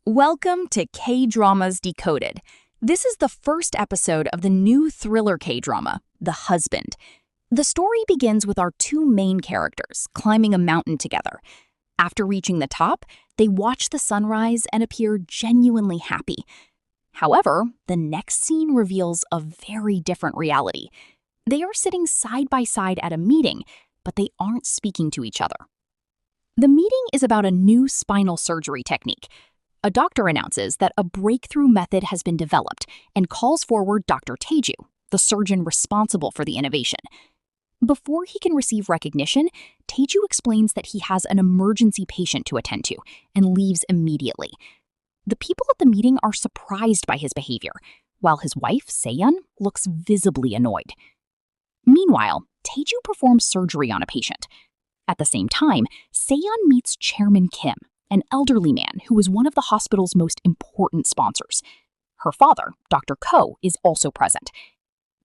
Welcome to Kdramas Decoded. This is the first episode of the new thriller K-drama, The Husband. The story begins with our two main characters climbing a mountain together. After reaching the top, they watch the sunrise and appear genuinely happy. However, the next scene reveals a very different reality. They are sitting side by side at a meeting, but they aren't speaking to each other. The meeting is about a new spinal surgery technique. A doctor announces that a breakthrough method has been developed and calls forward Dr. Tae-joo, the surgeon responsible for the innovation. Before he can receive recognition, Tae-joo explains that he has an emergency patient to attend to and leaves immediately. The people at the meeting are surprised by his behavior, while his wife, Se-yoon, looks visibly annoyed. Meanwhile, Tae-joo performs surgery on a patient. At the same time, Se-yoon meets Chairman Kim, an elderly man who is one of the hospital's most important sponsors. Her father, Dr. Ko, is also present.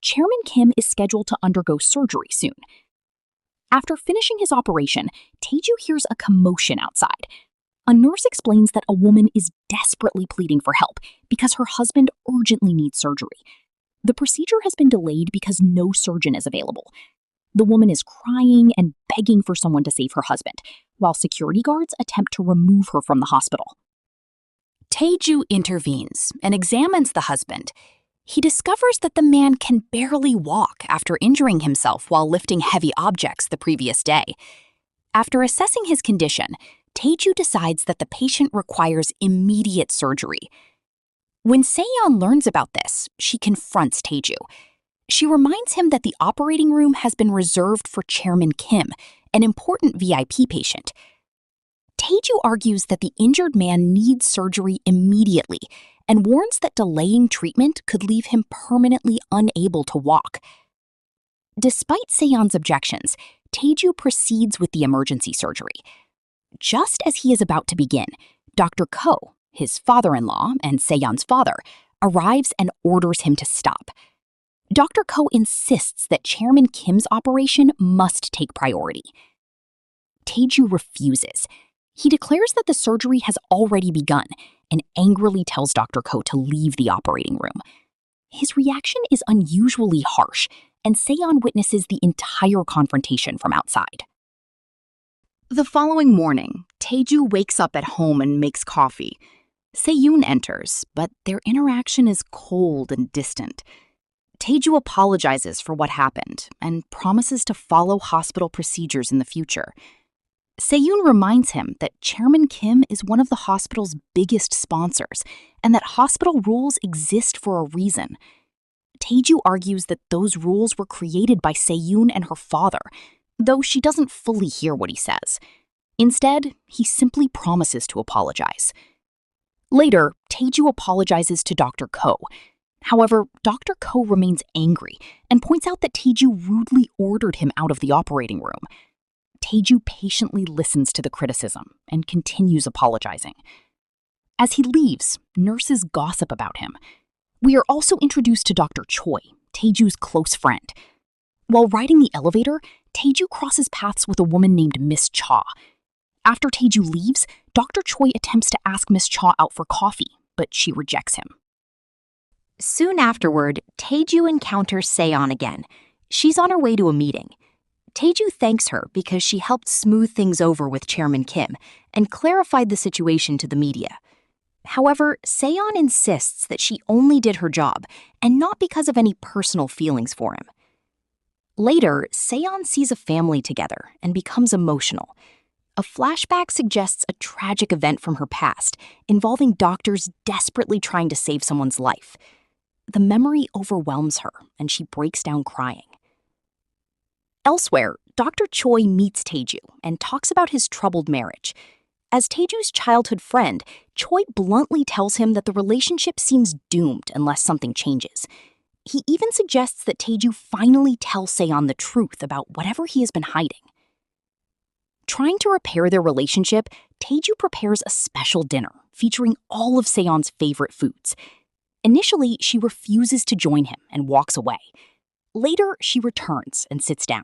Chairman Kim is scheduled to undergo surgery soon. After finishing his operation, Tae-joo hears a commotion outside. A nurse explains that a woman is desperately pleading for help because her husband urgently needs surgery. The procedure has been delayed because no surgeon is available. The woman is crying and begging for someone to save her husband, while security guards attempt to remove her from the hospital. Tae-joo intervenes and examines the husband. He discovers that the man can barely walk after injuring himself while lifting heavy objects the previous day. After assessing his condition, Tae-joo decides that the patient requires immediate surgery. When Se-yoon learns about this, she confronts Tae-joo. She reminds him that the operating room has been reserved for Chairman Kim, an important VIP patient. Tae-joo argues that the injured man needs surgery immediately and warns that delaying treatment could leave him permanently unable to walk. Despite Se-yoon's objections, Tae-joo proceeds with the emergency surgery. Just as he is about to begin, Dr. Ko, his father-in-law and Se-yoon's father, arrives and orders him to stop. Dr. Ko insists that Chairman Kim's operation must take priority. Tae-joo refuses. He declares that the surgery has already begun and angrily tells Dr. Ko to leave the operating room. His reaction is unusually harsh, and Se-yoon witnesses the entire confrontation from outside. The following morning, Tae-joo wakes up at home and makes coffee. Se-yoon enters, but their interaction is cold and distant. Tae-joo apologizes for what happened and promises to follow hospital procedures in the future. Se-yoon reminds him that Chairman Kim is one of the hospital's biggest sponsors and that hospital rules exist for a reason. Tae-joo argues that those rules were created by Se-yoon and her father, though she doesn't fully hear what he says. Instead, he simply promises to apologize. Later, Tae-joo apologizes to Dr. Ko. However, Dr. Ko remains angry and points out that Tae-joo rudely ordered him out of the operating room. Tae-joo patiently listens to the criticism and continues apologizing. As he leaves, nurses gossip about him. We are also introduced to Dr. Choi, Tae-joo's close friend. While riding the elevator, Tae-joo crosses paths with a woman named Miss Cha. After Tae-joo leaves, Dr. Choi attempts to ask Miss Cha out for coffee, but she rejects him. Soon afterward, Tae-joo encounters Se-yoon again. She's on her way to a meeting. Tae-joo thanks her because she helped smooth things over with Chairman Kim and clarified the situation to the media. However, Se-yoon insists that she only did her job and not because of any personal feelings for him. Later, Se-yoon sees a family together and becomes emotional. A flashback suggests a tragic event from her past involving doctors desperately trying to save someone's life. The memory overwhelms her, and she breaks down crying. Elsewhere, Dr. Choi meets Tae-joo and talks about his troubled marriage. As Tae-joo's childhood friend, Choi bluntly tells him that the relationship seems doomed unless something changes. He even suggests that Tae-joo finally tell Se-yoon the truth about whatever he has been hiding. Trying to repair their relationship, Tae-joo prepares a special dinner featuring all of Se-yoon's favorite foods. Initially, she refuses to join him and walks away. Later, she returns and sits down.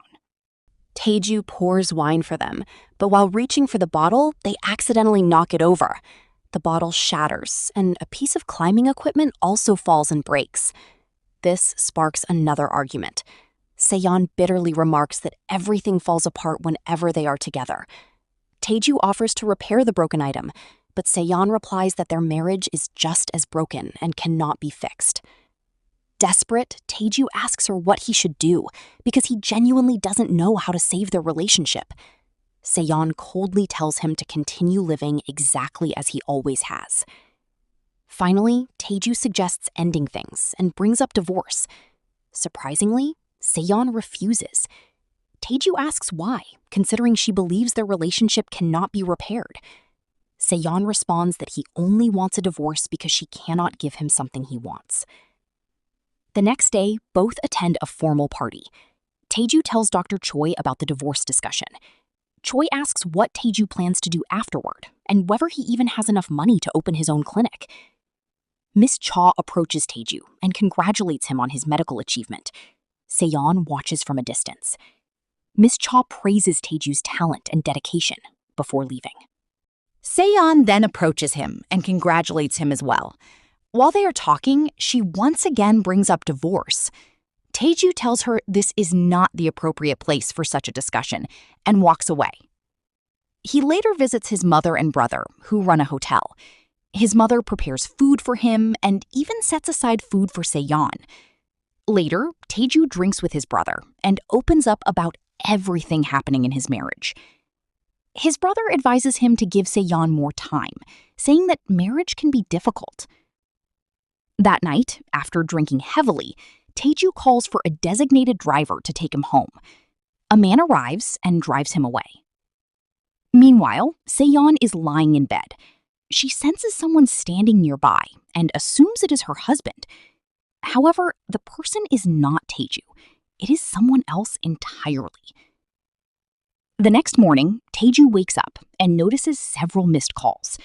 Tae-joo pours wine for them, but while reaching for the bottle, they accidentally knock it over. the bottle shatters, and a piece of climbing equipment also falls and breaks. This sparks another argument. Se-yoon bitterly remarks that everything falls apart whenever they are together. Tae-joo offers to repair the broken item, but Se-yoon replies that their marriage is just as broken and cannot be fixed. Desperate, Tae-joo asks her what he should do because he genuinely doesn't know how to save their relationship. Se-yoon coldly tells him to continue living exactly as he always has. Finally, Tae-joo suggests ending things and brings up divorce. Surprisingly, Se-yoon refuses. Tae-joo asks why, considering she believes their relationship cannot be repaired. Se-yoon responds that he only wants a divorce because she cannot give him something he wants. The next day, both attend a formal party. Tae-joo tells Dr. Choi about the divorce discussion. Choi asks what Tae-joo plans to do afterward and whether he even has enough money to open his own clinic. Miss Cha approaches Tae-joo and congratulates him on his medical achievement. Se-yoon watches from a distance. Miss Cha praises Tae-joo's talent and dedication before leaving. Se-yoon then approaches him and congratulates him as well. While they are talking, she once again brings up divorce. Tae-joo tells her this is not the appropriate place for such a discussion and walks away. He later visits his mother and brother, who run a hotel. His mother prepares food for him and even sets aside food for Se-yoon. Later, Tae-joo drinks with his brother and opens up about everything happening in his marriage. His brother advises him to give Se-yoon more time, saying that marriage can be difficult. That night, after drinking heavily, Tae-joo calls for a designated driver to take him home. A man arrives and drives him away. Meanwhile, Se-yoon is lying in bed. She senses someone standing nearby and assumes it is her husband. However, the person is not Tae-joo. It is someone else entirely. The next morning, Tae-joo wakes up and notices several missed calls.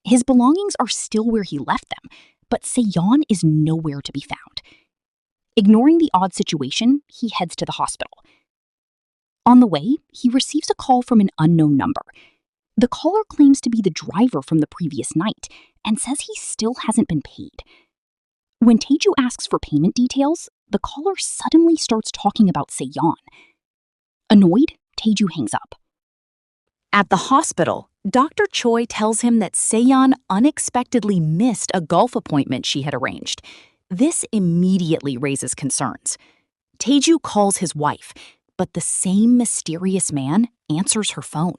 His belongings are still where he left them, but Se-yoon is nowhere to be found. Ignoring the odd situation, he heads to the hospital. On the way, he receives a call from an unknown number. The caller claims to be the driver from the previous night and says he still hasn't been paid. When Tae-joo asks for payment details, the caller suddenly starts talking about Se-yoon. Annoyed, Tae-joo hangs up. At the hospital, Dr. Choi tells him that Se-yoon unexpectedly missed a golf appointment she had arranged. This immediately raises concerns. Tae-joo calls his wife, but the same mysterious man answers her phone.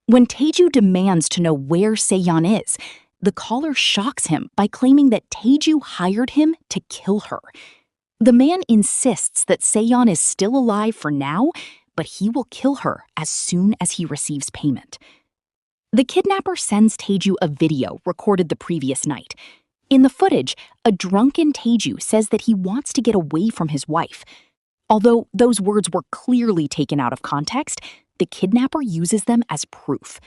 When Tae-joo demands to know where Se-yoon is, the caller shocks him by claiming that Tae-joo hired him to kill her. The man insists that Se-yoon is still alive for now, but he will kill her as soon as he receives payment. The kidnapper sends Tae-joo a video recorded the previous night. In the footage, a drunken Tae-joo says that he wants to get away from his wife. Although those words were clearly taken out of context, the kidnapper uses them as proof.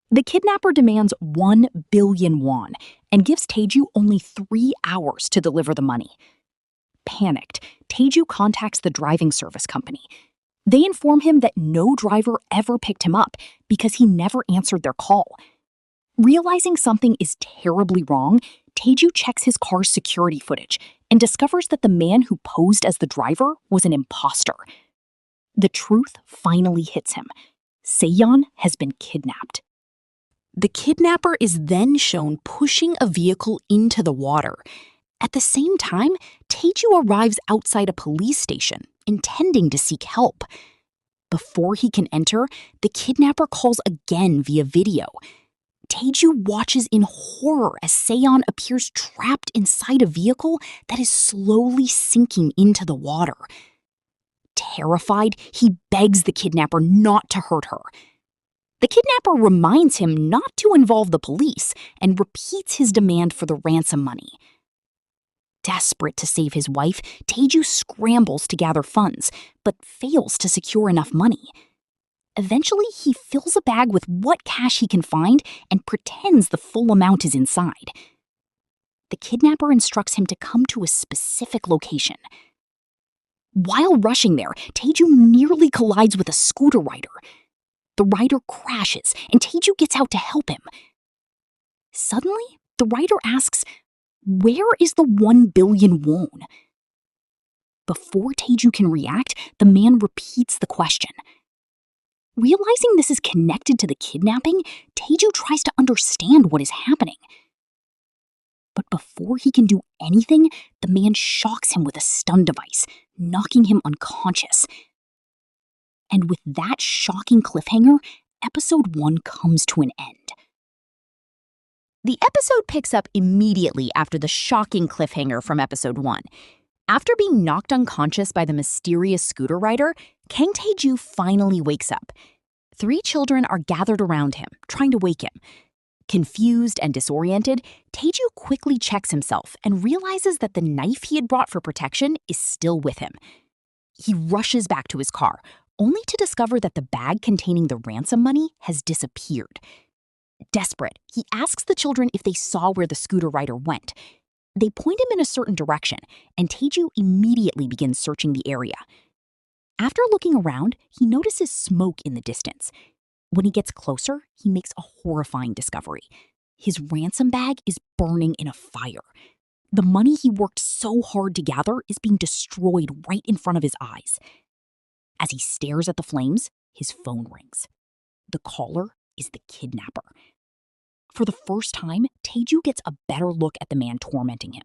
The kidnapper demands 1 billion won and gives Tae-joo only 3 hours to deliver the money. Panicked, Tae-joo contacts the driving service company. They inform him that no driver ever picked him up because he never answered their call. Realizing something is terribly wrong, Tae-joo checks his car's security footage and discovers that the man who posed as the driver was an imposter. The truth finally hits him. Se-yoon has been kidnapped. The kidnapper is then shown pushing a vehicle into the water. At the same time, Tae-joo arrives outside a police station, intending to seek help. Before he can enter, the kidnapper calls again via video. Tae-joo watches in horror as Se-yoon appears trapped inside a vehicle that is slowly sinking into the water. Terrified, he begs the kidnapper not to hurt her. The kidnapper reminds him not to involve the police and repeats his demand for the ransom money. Desperate to save his wife, Tae-joo scrambles to gather funds, but fails to secure enough money. Eventually, he fills a bag with what cash he can find and pretends the full amount is inside. The kidnapper instructs him to come to a specific location. While rushing there, Tae-joo nearly collides with a scooter rider. The rider crashes, and Tae-joo gets out to help him. Suddenly, the writer asks, "Where is the 1 billion won?" Before Tae-joo can react, the man repeats the question. Realizing this is connected to the kidnapping, Tae-joo tries to understand what is happening. But before he can do anything, the man shocks him with a stun device, knocking him unconscious. And with that shocking cliffhanger, episode 1 comes to an end. The episode picks up immediately after the shocking cliffhanger from episode 1. After being knocked unconscious by the mysterious scooter rider, Kang Tae-joo finally wakes up. 3 children are gathered around him, trying to wake him. Confused and disoriented, Tae-joo quickly checks himself and realizes that the knife he had brought for protection is still with him. He rushes back to his car, only to discover that the bag containing the ransom money has disappeared. Desperate, he asks the children if they saw where the scooter rider went. They point him in a certain direction, and Tae-joo immediately begins searching the area. After looking around, he notices smoke in the distance. When he gets closer, he makes a horrifying discovery. His ransom bag is burning in a fire. The money he worked so hard to gather is being destroyed right in front of his eyes. As he stares at the flames, his phone rings. The caller is the kidnapper. For the first time, Tae-joo gets a better look at the man tormenting him.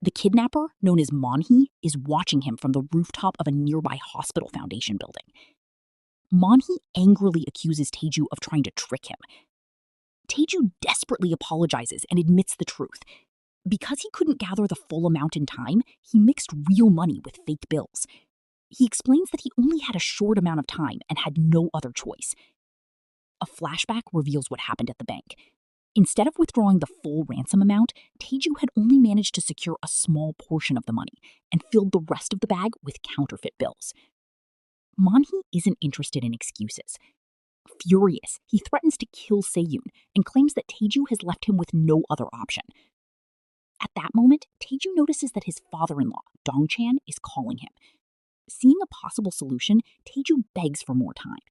The kidnapper, known as Noh Man-hee, is watching him from the rooftop of a nearby hospital foundation building. Noh Man-hee angrily accuses Tae-joo of trying to trick him. Tae-joo desperately apologizes and admits the truth. Because he couldn't gather the full amount in time, he mixed real money with fake bills. He explains that he only had a short amount of time and had no other choice. A flashback reveals what happened at the bank. Instead of withdrawing the full ransom amount, Tae-joo had only managed to secure a small portion of the money and filled the rest of the bag with counterfeit bills. Noh Man-hee isn't interested in excuses. Furious, he threatens to kill Se-yoon and claims that Tae-joo has left him with no other option. At that moment, Tae-joo notices that his father-in-law, Dong-chan, is calling him. Seeing a possible solution, Tae-joo begs for more time.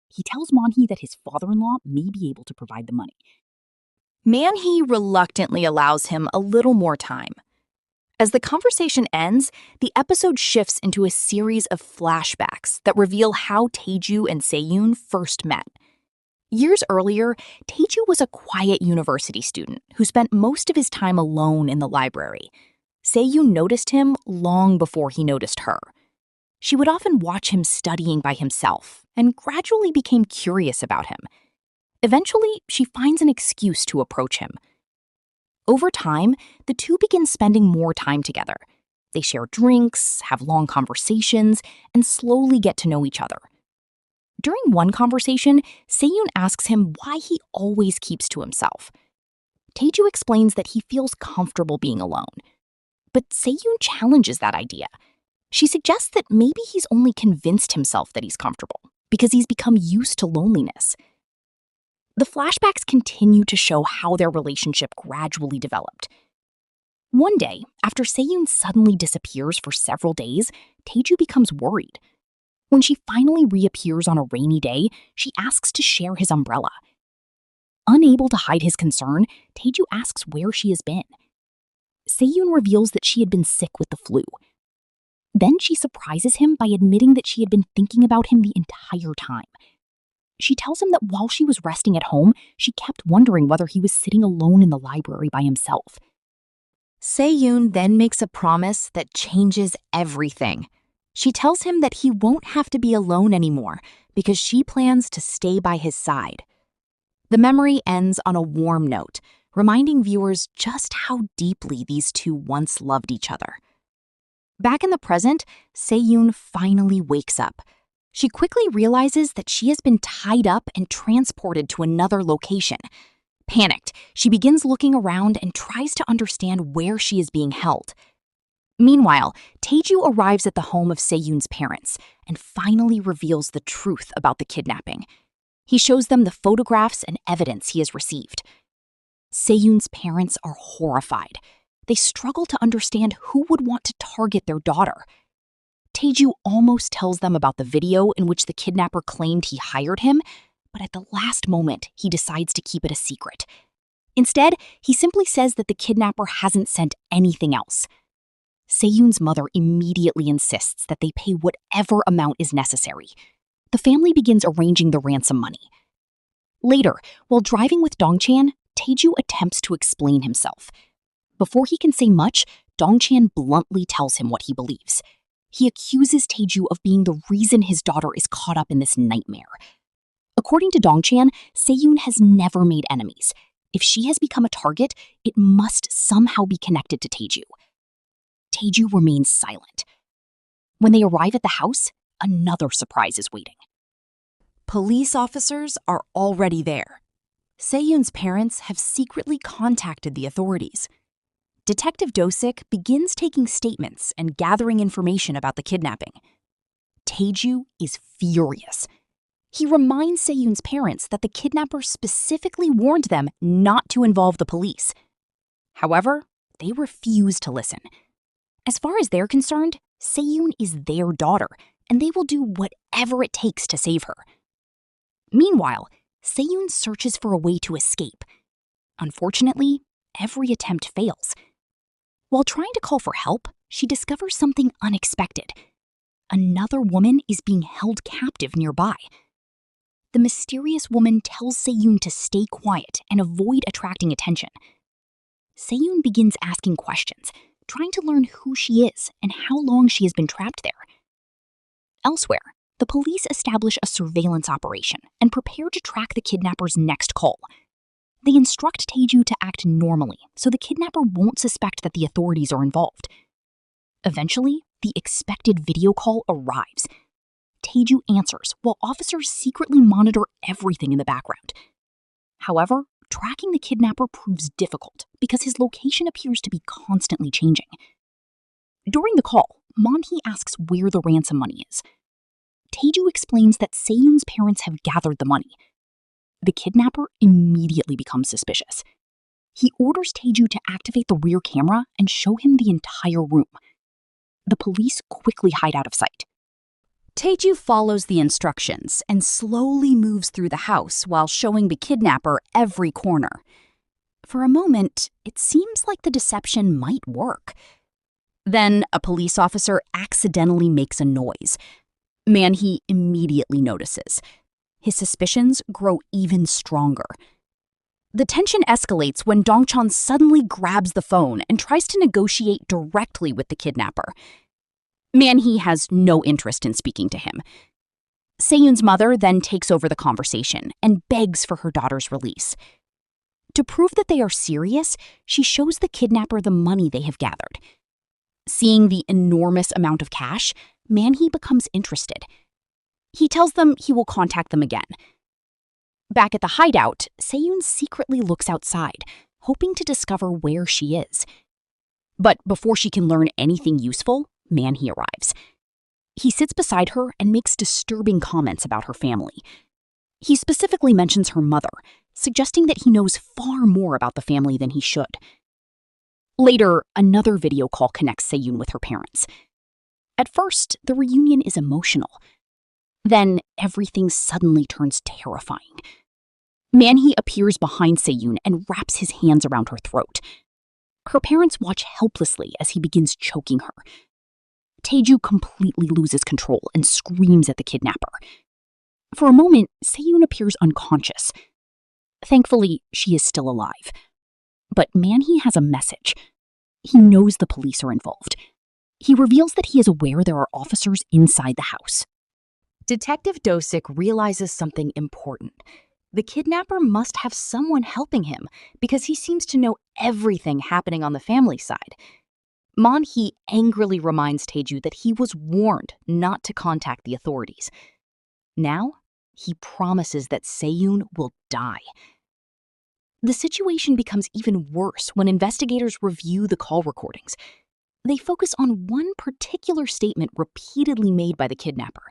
He tells Noh Man-hee that his father-in-law may be able to provide the money. Man-hee reluctantly allows him a little more time. As the conversation ends, the episode shifts into a series of flashbacks that reveal how Tae-joo and Se-yoon first met. Years earlier, Tae-joo was a quiet university student who spent most of his time alone in the library. Se-yoon noticed him long before he noticed her. She would often watch him studying by himself and gradually became curious about him. Eventually, she finds an excuse to approach him. Over time, the two begin spending more time together. They share drinks, have long conversations, and slowly get to know each other. During one conversation, Se-yoon asks him why he always keeps to himself. Tae-joo explains that he feels comfortable being alone. But Se-yoon challenges that idea. She suggests that maybe he's only convinced himself that he's comfortable because he's become used to loneliness. The flashbacks continue to show how their relationship gradually developed. One day, after Se-yoon suddenly disappears for several days, Tae-joo becomes worried. When she finally reappears on a rainy day, she asks to share his umbrella. Unable to hide his concern, Tae-joo asks where she has been. Se-yoon reveals that she had been sick with the flu. Then she surprises him by admitting that she had been thinking about him the entire time. She tells him that while she was resting at home, she kept wondering whether he was sitting alone in the library by himself. Se-yoon then makes a promise that changes everything. She tells him that he won't have to be alone anymore because she plans to stay by his side. The memory ends on a warm note, reminding viewers just how deeply these two once loved each other. Back in the present, Se-yoon finally wakes up. She quickly realizes that she has been tied up and transported to another location. Panicked, she begins looking around and tries to understand where she is being held. Meanwhile, Tae-joo arrives at the home of Se-yoon's parents and finally reveals the truth about the kidnapping. He shows them the photographs and evidence he has received. Se-yoon's parents are horrified. They struggle to understand who would want to target their daughter. Tae-joo almost tells them about the video in which the kidnapper claimed he hired him, but at the last moment, he decides to keep it a secret. Instead, he simply says that the kidnapper hasn't sent anything else. Se-yoon's mother immediately insists that they pay whatever amount is necessary. The family begins arranging the ransom money. Later, while driving with Dong-chan, Tae-joo attempts to explain himself. Before he can say much, Dong-chan bluntly tells him what he believes. He accuses Tae-joo of being the reason his daughter is caught up in this nightmare. According to Dong-chan, Se-yoon has never made enemies. If she has become a target, it must somehow be connected to Tae-joo. Tae-joo remains silent. When they arrive at the house, another surprise is waiting. Police officers are already there. Se-yoon's parents have secretly contacted the authorities. Detective Do-sik begins taking statements and gathering information about the kidnapping. Tae-joo is furious. He reminds Se-yoon's parents that the kidnapper specifically warned them not to involve the police. However, they refuse to listen. As far as they're concerned, Se-yoon is their daughter, and they will do whatever it takes to save her. Meanwhile, Se-yoon searches for a way to escape. Unfortunately, every attempt fails. While trying to call for help, she discovers something unexpected. Another woman is being held captive nearby. The mysterious woman tells Se-yoon to stay quiet and avoid attracting attention. Se-yoon begins asking questions, trying to learn who she is and how long she has been trapped there. Elsewhere, the police establish a surveillance operation and prepare to track the kidnapper's next call. They instruct Tae-joo to act normally so the kidnapper won't suspect that the authorities are involved. Eventually, the expected video call arrives. Tae-joo answers while officers secretly monitor everything in the background. However, tracking the kidnapper proves difficult because his location appears to be constantly changing. During the call, Man-hee asks where the ransom money is. Tae-joo explains that Se-yoon's parents have gathered the money. The kidnapper immediately becomes suspicious. He orders Tae-joo to activate the rear camera and show him the entire room. The police quickly hide out of sight. Tae-joo follows the instructions and slowly moves through the house while showing the kidnapper every corner. For a moment, it seems like the deception might work. Then a police officer accidentally makes a noise. Man-hee immediately notices. His suspicions grow even stronger. The tension escalates when Dong-chan suddenly grabs the phone and tries to negotiate directly with the kidnapper. Man-hee has no interest in speaking to him. Se-yoon's mother then takes over the conversation and begs for her daughter's release. To prove that they are serious, she shows the kidnapper the money they have gathered. Seeing the enormous amount of cash, Man-hee becomes interested. He tells them he will contact them again. Back at the hideout, Se-yoon secretly looks outside, hoping to discover where she is. But before she can learn anything useful, Man-hee arrives. He sits beside her and makes disturbing comments about her family. He specifically mentions her mother, suggesting that he knows far more about the family than he should. Later, another video call connects Se-yoon with her parents. At first, the reunion is emotional. Then, everything suddenly turns terrifying. Man-hee appears behind Se-yoon and wraps his hands around her throat. Her parents watch helplessly as he begins choking her. Tae-joo completely loses control and screams at the kidnapper. For a moment, Se-yoon appears unconscious. Thankfully, she is still alive. But Man-hee has a message. He knows the police are involved. He reveals that he is aware there are officers inside the house. Detective Do-sik realizes something important. The kidnapper must have someone helping him because he seems to know everything happening on the family side. Man-hee angrily reminds Tae-joo that he was warned not to contact the authorities. Now, he promises that Se-yoon will die. The situation becomes even worse when investigators review the call recordings. They focus on one particular statement repeatedly made by the kidnapper.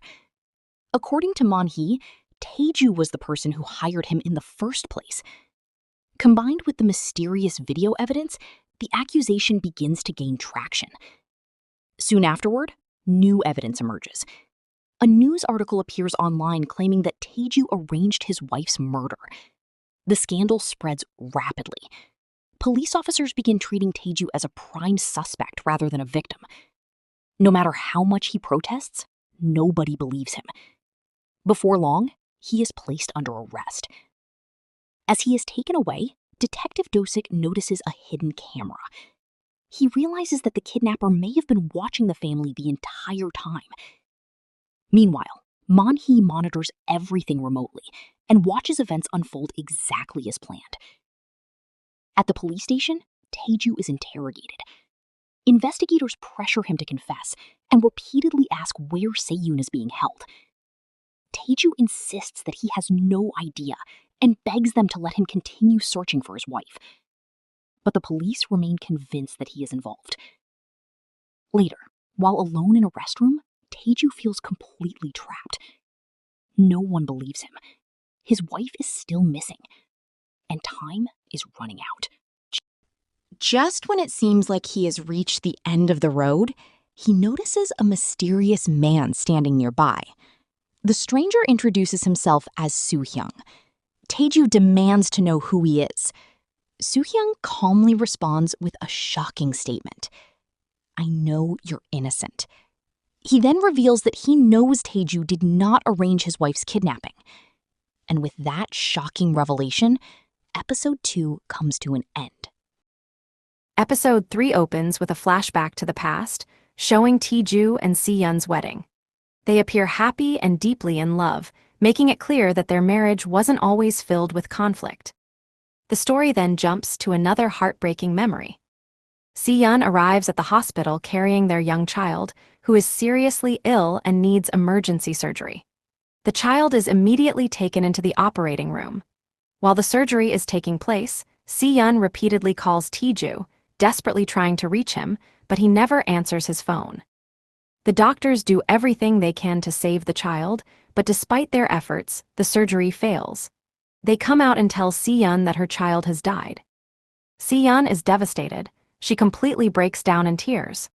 According to Man-hee, Tae-joo was the person who hired him in the first place. Combined with the mysterious video evidence, the accusation begins to gain traction. Soon afterward, new evidence emerges. A news article appears online claiming that Tae-joo arranged his wife's murder. The scandal spreads rapidly. Police officers begin treating Tae-joo as a prime suspect rather than a victim. No matter how much he protests, nobody believes him. Before long, he is placed under arrest. As he is taken away, Detective Dosick notices a hidden camera. He realizes that the kidnapper may have been watching the family the entire time. Meanwhile, Man-hee monitors everything remotely and watches events unfold exactly as planned. At the police station, Tae-joo is interrogated. Investigators pressure him to confess and repeatedly ask where Se-yoon is being held. Tae-joo insists that he has no idea and begs them to let him continue searching for his wife. But the police remain convinced that he is involved. Later, while alone in a restroom, Tae-joo feels completely trapped. No one believes him. His wife is still missing, and time is running out. Just when it seems like he has reached the end of the road, he notices a mysterious man standing nearby. The stranger introduces himself as Soo-hyung. Tae-joo demands to know who he is. Soo-hyung calmly responds with a shocking statement. "I know you're innocent." He then reveals that he knows Tae-joo did not arrange his wife's kidnapping. And with that shocking revelation, episode 2 comes to an end. Episode 3 opens with a flashback to the past, showing Tae-joo and Se-yoon's wedding. They appear happy and deeply in love, making it clear that their marriage wasn't always filled with conflict. The story then jumps to another heartbreaking memory. Se-yoon arrives at the hospital carrying their young child, who is seriously ill and needs emergency surgery. The child is immediately taken into the operating room. While the surgery is taking place, Se-yoon repeatedly calls Tae-joo, desperately trying to reach him, but he never answers his phone. The doctors do everything they can to save the child, but despite their efforts, the surgery fails. They come out and tell Se-yoon that her child has died. Se-yoon is devastated. She completely breaks down in tears.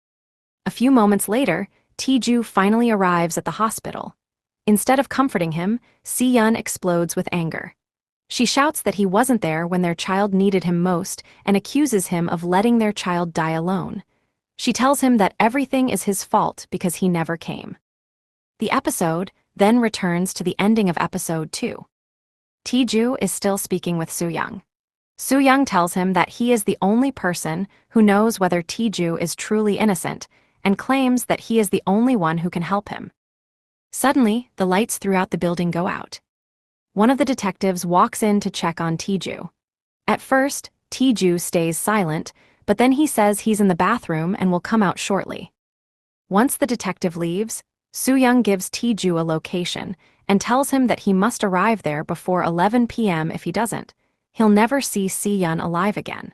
A few moments later, Tae-joo finally arrives at the hospital. Instead of comforting him, Se-yoon explodes with anger. She shouts that he wasn't there when their child needed him most and accuses him of letting their child die alone. She tells him that everything is his fault because he never came. The episode then returns to the ending of episode 2. Tae-joo is still speaking with Soo-young. Soo-young tells him that he is the only person who knows whether Tae-joo is truly innocent and claims that he is the only one who can help him. Suddenly, the lights throughout the building go out. One of the detectives walks in to check on Tae-joo. At first, Tae-joo stays silent, but then he says he's in the bathroom and will come out shortly. Once the detective leaves, Soo-young gives Tae-joo a location and tells him that he must arrive there before 11 p.m. If he doesn't, he'll never see Se-yoon alive again.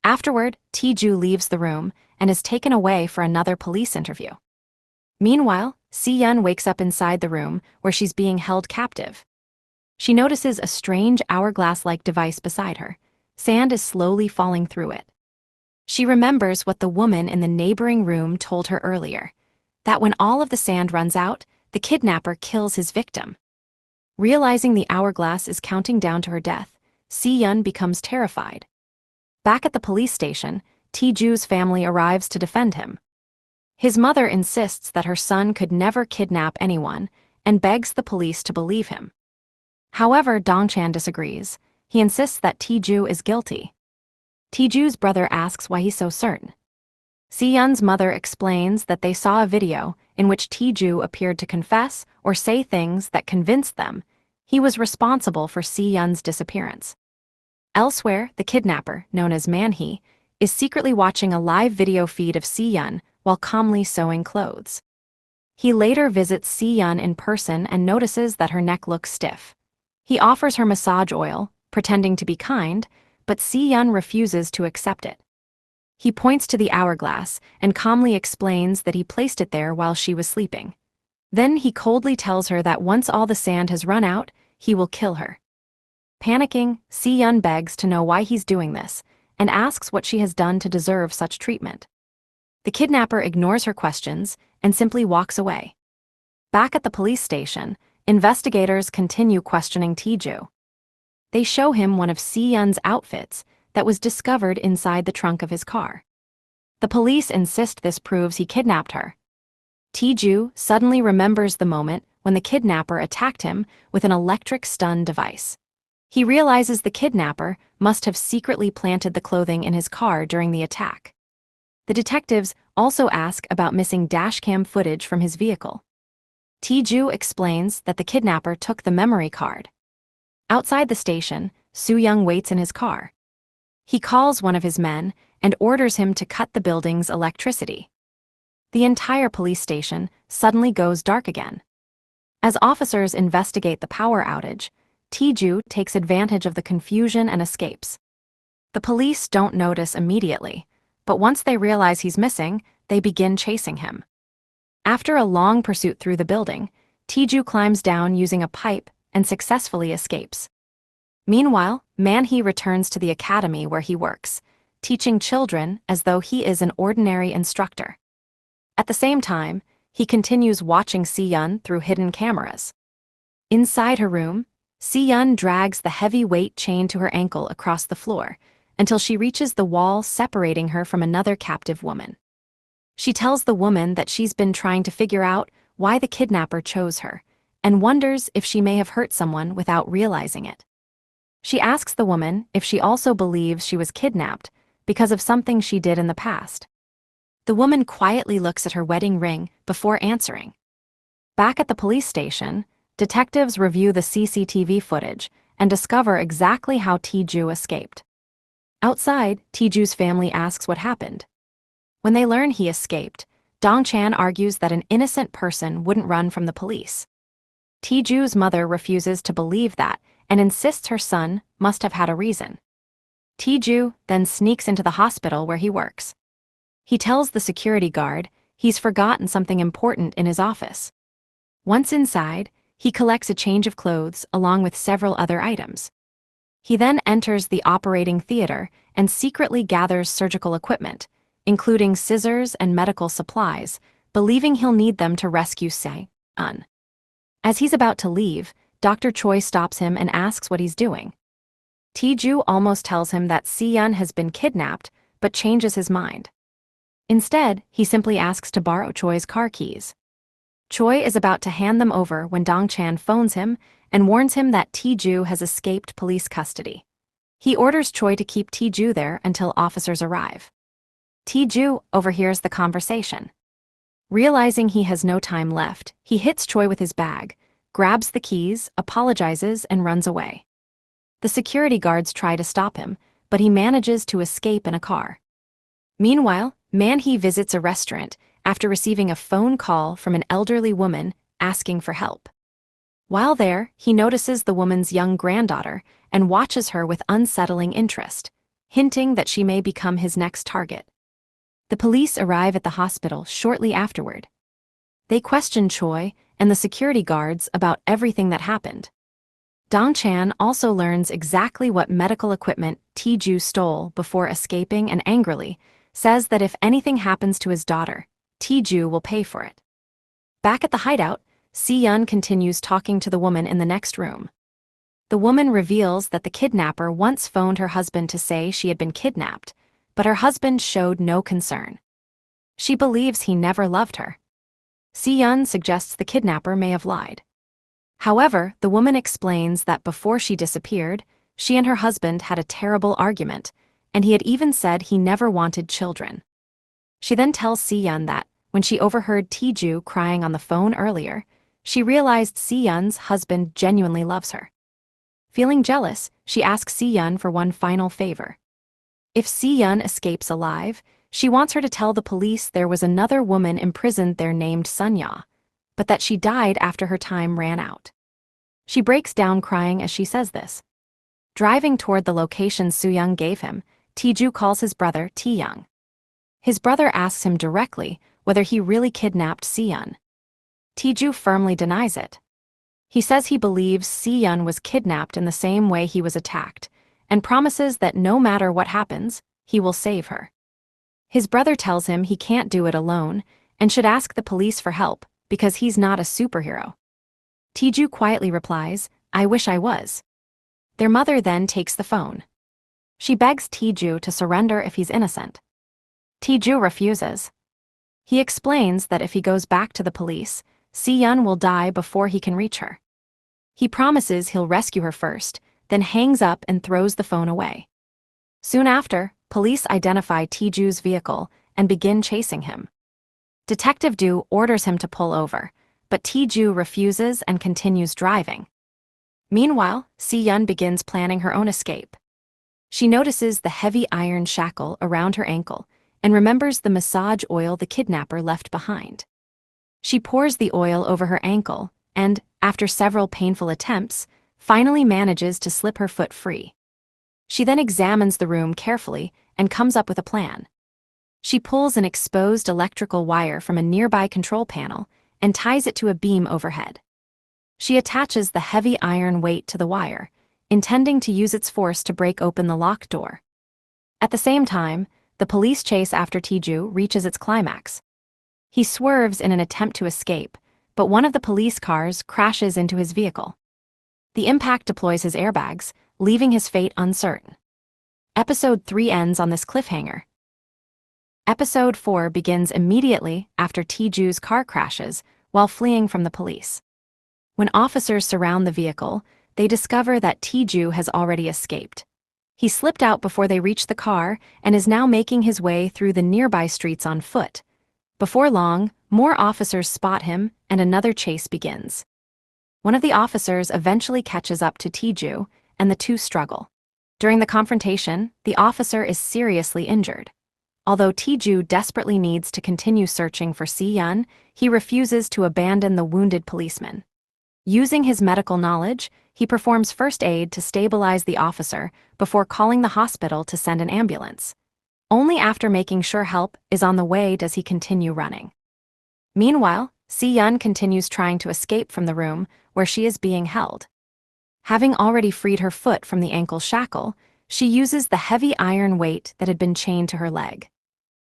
Afterward, Tae-joo leaves the room and is taken away for another police interview. Meanwhile, Se-yoon wakes up inside the room where she's being held captive. She notices a strange hourglass-like device beside her. Sand is slowly falling through it. She remembers what the woman in the neighboring room told her earlier, that when all of the sand runs out, the kidnapper kills his victim. Realizing the hourglass is counting down to her death, Se-yoon becomes terrified. Back at the police station, Tae-joo's family arrives to defend him. His mother insists that her son could never kidnap anyone and begs the police to believe him. However, Dong-chan disagrees. He insists that Tae-joo is guilty. Tae-joo's brother asks why he's so certain. Se-yoon's mother explains that they saw a video in which Tae-joo appeared to confess or say things that convinced them he was responsible for Se-yoon's disappearance. Elsewhere, the kidnapper, known as Man-hee, is secretly watching a live video feed of Se-yoon while calmly sewing clothes. He later visits Se-yoon in person and notices that her neck looks stiff. He offers her massage oil, pretending to be kind, but Se-yoon refuses to accept it. He points to the hourglass and calmly explains that he placed it there while she was sleeping. Then he coldly tells her that once all the sand has run out, he will kill her. Panicking, Se-yoon begs to know why he's doing this and asks what she has done to deserve such treatment. The kidnapper ignores her questions and simply walks away. Back at the police station, investigators continue questioning Tae-joo. They show him one of Se-yoon's outfits that was discovered inside the trunk of his car. The police insist this proves he kidnapped her. Tae-joo suddenly remembers the moment when the kidnapper attacked him with an electric stun device. He realizes the kidnapper must have secretly planted the clothing in his car during the attack. The detectives also ask about missing dashcam footage from his vehicle. Tae-joo explains that the kidnapper took the memory card. Outside the station, Soo-young waits in his car. He calls one of his men and orders him to cut the building's electricity. The entire police station suddenly goes dark again. As officers investigate the power outage, Tae-joo takes advantage of the confusion and escapes. The police don't notice immediately, but once they realize he's missing, they begin chasing him. After a long pursuit through the building, Tae-joo climbs down using a pipe and successfully escapes. Meanwhile, Man-hee returns to the academy where he works, teaching children as though he is an ordinary instructor. At the same time, he continues watching Se-yoon through hidden cameras. Inside her room, Se-yoon drags the heavy weight chained to her ankle across the floor until she reaches the wall separating her from another captive woman. She tells the woman that she's been trying to figure out why the kidnapper chose her and wonders if she may have hurt someone without realizing it. She asks the woman if she also believes she was kidnapped because of something she did in the past. The woman quietly looks at her wedding ring before answering. Back at the police station, detectives review the CCTV footage and discover exactly how Tae-joo escaped. Outside, Tae-joo's family asks what happened. When they learn he escaped, Dong-chan argues that an innocent person wouldn't run from the police. Tae-joo's mother refuses to believe that and insists her son must have had a reason. Tae-joo then sneaks into the hospital where he works. He tells the security guard he's forgotten something important in his office. Once inside, he collects a change of clothes along with several other items. He then enters the operating theater and secretly gathers surgical equipment, including scissors and medical supplies, believing he'll need them to rescue Se-yoon. As he's about to leave, Dr. Choi stops him and asks what he's doing. Tae-joo almost tells him that Se-yoon has been kidnapped, but changes his mind. Instead, he simply asks to borrow Choi's car keys. Choi is about to hand them over when Dong-chan phones him and warns him that Tae-joo has escaped police custody. He orders Choi to keep Tae-joo there until officers arrive. Tae-joo overhears the conversation. Realizing he has no time left, he hits Choi with his bag, grabs the keys, apologizes, and runs away. The security guards try to stop him, but he manages to escape in a car. Meanwhile, Man-hee visits a restaurant after receiving a phone call from an elderly woman asking for help. While there, he notices the woman's young granddaughter and watches her with unsettling interest, hinting that she may become his next target. The police arrive at the hospital shortly afterward. They question Choi and the security guards about everything that happened. Dong-chan also learns exactly what medical equipment Tae-joo stole before escaping and angrily says that if anything happens to his daughter, Tae-joo will pay for it. Back at the hideout, Se-yoon continues talking to the woman in the next room. The woman reveals that the kidnapper once phoned her husband to say she had been kidnapped, but her husband showed no concern. She believes he never loved her. Se-yoon suggests the kidnapper may have lied. However, the woman explains that before she disappeared, she and her husband had a terrible argument, and he had even said he never wanted children. She then tells Se-yoon that, when she overheard Tae-joo crying on the phone earlier, she realized Se-yoon's husband genuinely loves her. Feeling jealous, she asks Se-yoon for one final favor. If Se-yoon escapes alive, she wants her to tell the police there was another woman imprisoned there named Sun-ya, but that she died after her time ran out. She breaks down crying as she says this. Driving toward the location Soo-young gave him, Tae-joo calls his brother Tae-young. His brother asks him directly whether he really kidnapped Se-yoon. Tae-joo firmly denies it. He says he believes Se-yoon was kidnapped in the same way he was attacked, and promises that no matter what happens, he will save her. His brother tells him he can't do it alone and should ask the police for help because he's not a superhero. Tae-joo quietly replies, "I wish I was." Their mother then takes the phone. She begs Tae-joo to surrender if he's innocent. Tae-joo refuses. He explains that if he goes back to the police, Se-yoon will die before he can reach her. He promises he'll rescue her first, then hangs up and throws the phone away. Soon after, police identify Tae-joo's vehicle and begin chasing him. Detective Do orders him to pull over, but Tae-joo refuses and continues driving. Meanwhile, Se-yoon begins planning her own escape. She notices the heavy iron shackle around her ankle and remembers the massage oil the kidnapper left behind. She pours the oil over her ankle and, after several painful attempts, finally manages to slip her foot free. She then examines the room carefully and comes up with a plan. She pulls an exposed electrical wire from a nearby control panel and ties it to a beam overhead. She attaches the heavy iron weight to the wire, intending to use its force to break open the locked door. At the same time, the police chase after Tae-joo reaches its climax. He swerves in an attempt to escape, but one of the police cars crashes into his vehicle. The impact deploys his airbags, leaving his fate uncertain. Episode 3 ends on this cliffhanger. Episode 4 begins immediately after Tae-joo's car crashes while fleeing from the police. When officers surround the vehicle, they discover that Tae-joo has already escaped. He slipped out before they reached the car and is now making his way through the nearby streets on foot. Before long, more officers spot him and another chase begins. One of the officers eventually catches up to Tae-joo, and the two struggle. During the confrontation, the officer is seriously injured. Although Tae-joo desperately needs to continue searching for Se-yoon, he refuses to abandon the wounded policeman. Using his medical knowledge, he performs first aid to stabilize the officer before calling the hospital to send an ambulance. Only after making sure help is on the way does he continue running. Meanwhile, Se-yoon continues trying to escape from the room where she is being held. Having already freed her foot from the ankle shackle, she uses the heavy iron weight that had been chained to her leg.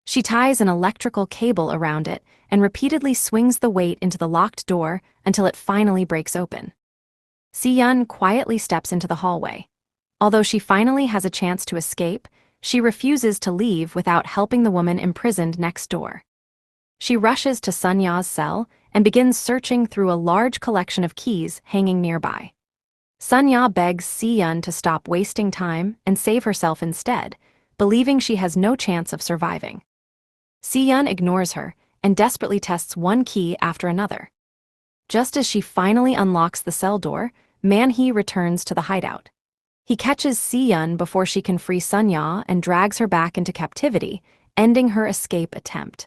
She ties an electrical cable around it and repeatedly swings the weight into the locked door until it finally breaks open. Se-yoon quietly steps into the hallway. Although she finally has a chance to escape, she refuses to leave without helping the woman imprisoned next door. She rushes to Sun-ya's cell and begins searching through a large collection of keys hanging nearby. Sun-ya begs Se-yoon to stop wasting time and save herself instead, believing she has no chance of surviving. Se-yoon ignores her and desperately tests one key after another. Just as she finally unlocks the cell door, Man-hee returns to the hideout. He catches Se-yoon before she can free Sun-ya and drags her back into captivity, ending her escape attempt.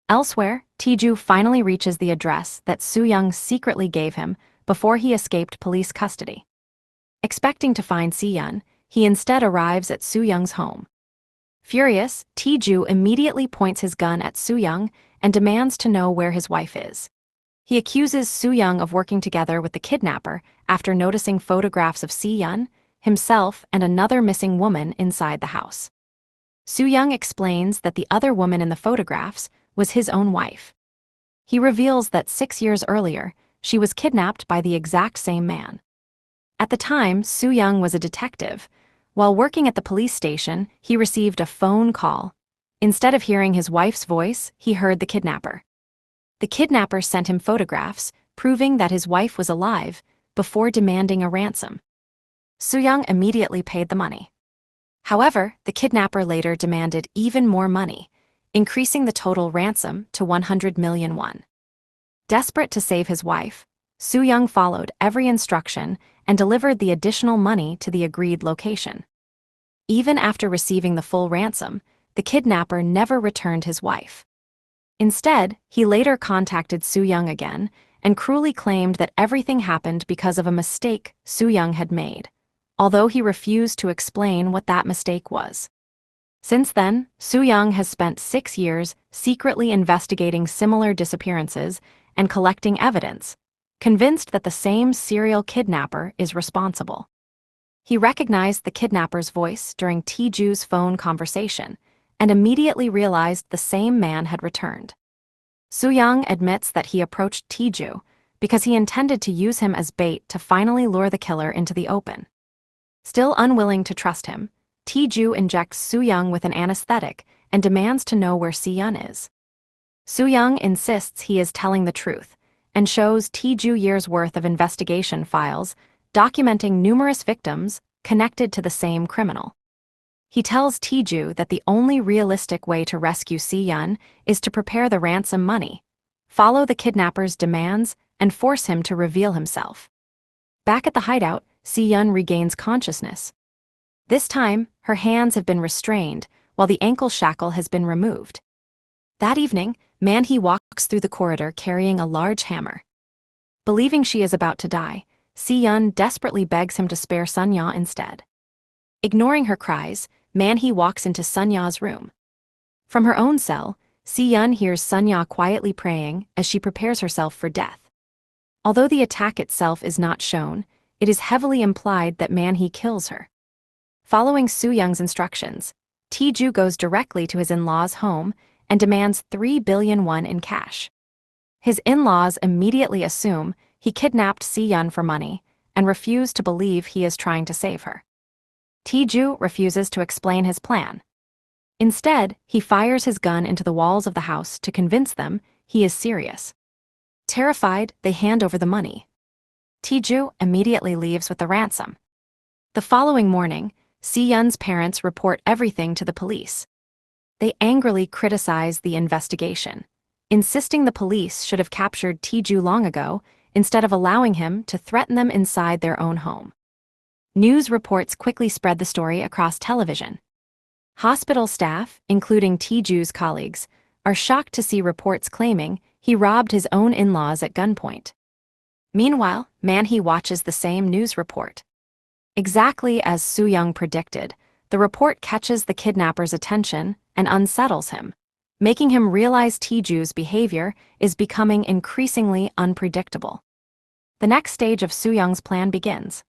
Elsewhere, Tae-joo finally reaches the address that Soo-young secretly gave him before he escaped police custody. Expecting to find Se-yoon, he instead arrives at Soo-young's home. Furious, Tae-joo immediately points his gun at Soo-young and demands to know where his wife is. He accuses Soo-young of working together with the kidnapper after noticing photographs of Se-yoon, himself, and another missing woman inside the house. Soo-young explains that the other woman in the photographs was his own wife. He reveals that 6 years earlier, she was kidnapped by the exact same man. At the time, Soo-young was a detective. While working at the police station, he received a phone call. Instead of hearing his wife's voice, he heard the kidnapper. The kidnapper sent him photographs, proving that his wife was alive, before demanding a ransom. Soo-young immediately paid the money. However, the kidnapper later demanded even more money, increasing the total ransom to 100 million won. Desperate to save his wife, Soo-young followed every instruction and delivered the additional money to the agreed location. Even after receiving the full ransom, the kidnapper never returned his wife. Instead, he later contacted Soo-young again and cruelly claimed that everything happened because of a mistake Soo-young had made, although he refused to explain what that mistake was. Since then, Soo-young has spent 6 years secretly investigating similar disappearances and collecting evidence, convinced that the same serial kidnapper is responsible. He recognized the kidnapper's voice during Tae-joo's phone conversation and immediately realized the same man had returned. Soo-young admits that he approached Tae-joo because he intended to use him as bait to finally lure the killer into the open. Still unwilling to trust him, Tae-joo injects Soo-young with an anesthetic and demands to know where Se-yoon is. Soo-young insists he is telling the truth and shows Tae-joo years' worth of investigation files documenting numerous victims connected to the same criminal. He tells Tae-joo that the only realistic way to rescue Se-yoon is to prepare the ransom money, follow the kidnapper's demands, and force him to reveal himself. Back at the hideout, Se-yoon regains consciousness. This time, her hands have been restrained, while the ankle shackle has been removed. That evening, Man-hee walks through the corridor carrying a large hammer. Believing she is about to die, Se-yoon desperately begs him to spare Sun-ya instead. Ignoring her cries, Man-hee walks into Sun-ya's room. From her own cell, Se-yoon hears Sun-ya quietly praying as she prepares herself for death. Although the attack itself is not shown, it is heavily implied that Man-hee kills her. Following Soo-young's instructions, Tae-joo goes directly to his in-laws' home and demands 3 billion won in cash. His in-laws immediately assume he kidnapped Se-yoon for money and refuse to believe he is trying to save her. Tae-joo refuses to explain his plan. Instead, he fires his gun into the walls of the house to convince them he is serious. Terrified, they hand over the money. Tae-joo immediately leaves with the ransom. The following morning, Se-yoon's parents report everything to the police. They angrily criticize the investigation, insisting the police should have captured Tae-joo long ago instead of allowing him to threaten them inside their own home. News reports quickly spread the story across television. Hospital staff, including Tae-joo's colleagues, are shocked to see reports claiming he robbed his own in-laws at gunpoint. Meanwhile, Man-hee watches the same news report. Exactly as Soo-young predicted, the report catches the kidnapper's attention and unsettles him, making him realize Tae-joo's behavior is becoming increasingly unpredictable. The next stage of Soo-young's plan begins.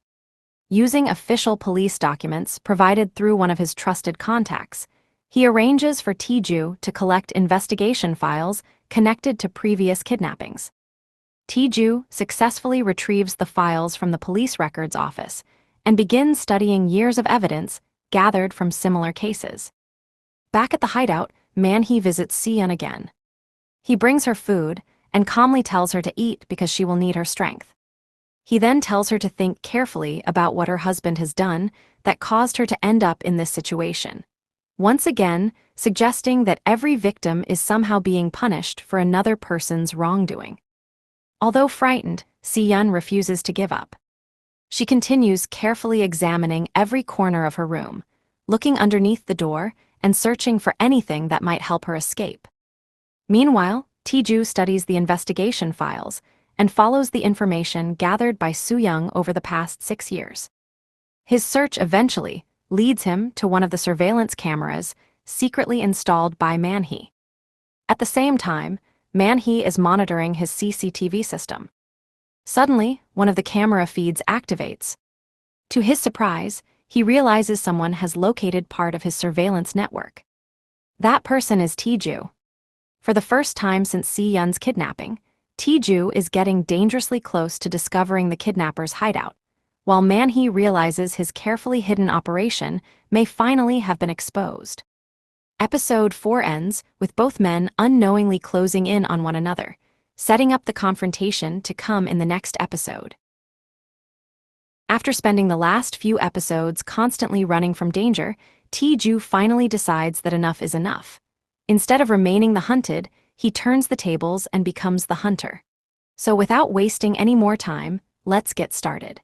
Using official police documents provided through one of his trusted contacts, he arranges for Tae-joo to collect investigation files connected to previous kidnappings. Tae-joo successfully retrieves the files from the police records office and begins studying years of evidence gathered from similar cases. Back at the hideout, Man-hee visits Se-yoon again. He brings her food and calmly tells her to eat because she will need her strength. He then tells her to think carefully about what her husband has done that caused her to end up in this situation, once again suggesting that every victim is somehow being punished for another person's wrongdoing. Although frightened, Se-yoon refuses to give up. She continues carefully examining every corner of her room, looking underneath the door and searching for anything that might help her escape. Meanwhile, Tae-joo studies the investigation files and follows the information gathered by Soo-young over the past 6 years. His search eventually leads him to one of the surveillance cameras secretly installed by Man-hee. At the same time, Man-hee is monitoring his CCTV system. Suddenly, one of the camera feeds activates. To his surprise, he realizes someone has located part of his surveillance network. That person is Tae-joo. For the first time since Se-yoon's kidnapping, Tae-joo is getting dangerously close to discovering the kidnapper's hideout, while Man-hee realizes his carefully hidden operation may finally have been exposed. Episode 4 ends with both men unknowingly closing in on one another, setting up the confrontation to come in the next episode. After spending the last few episodes constantly running from danger, Tae-joo finally decides that enough is enough. Instead of remaining the hunted, he turns the tables and becomes the hunter. So without wasting any more time, let's get started.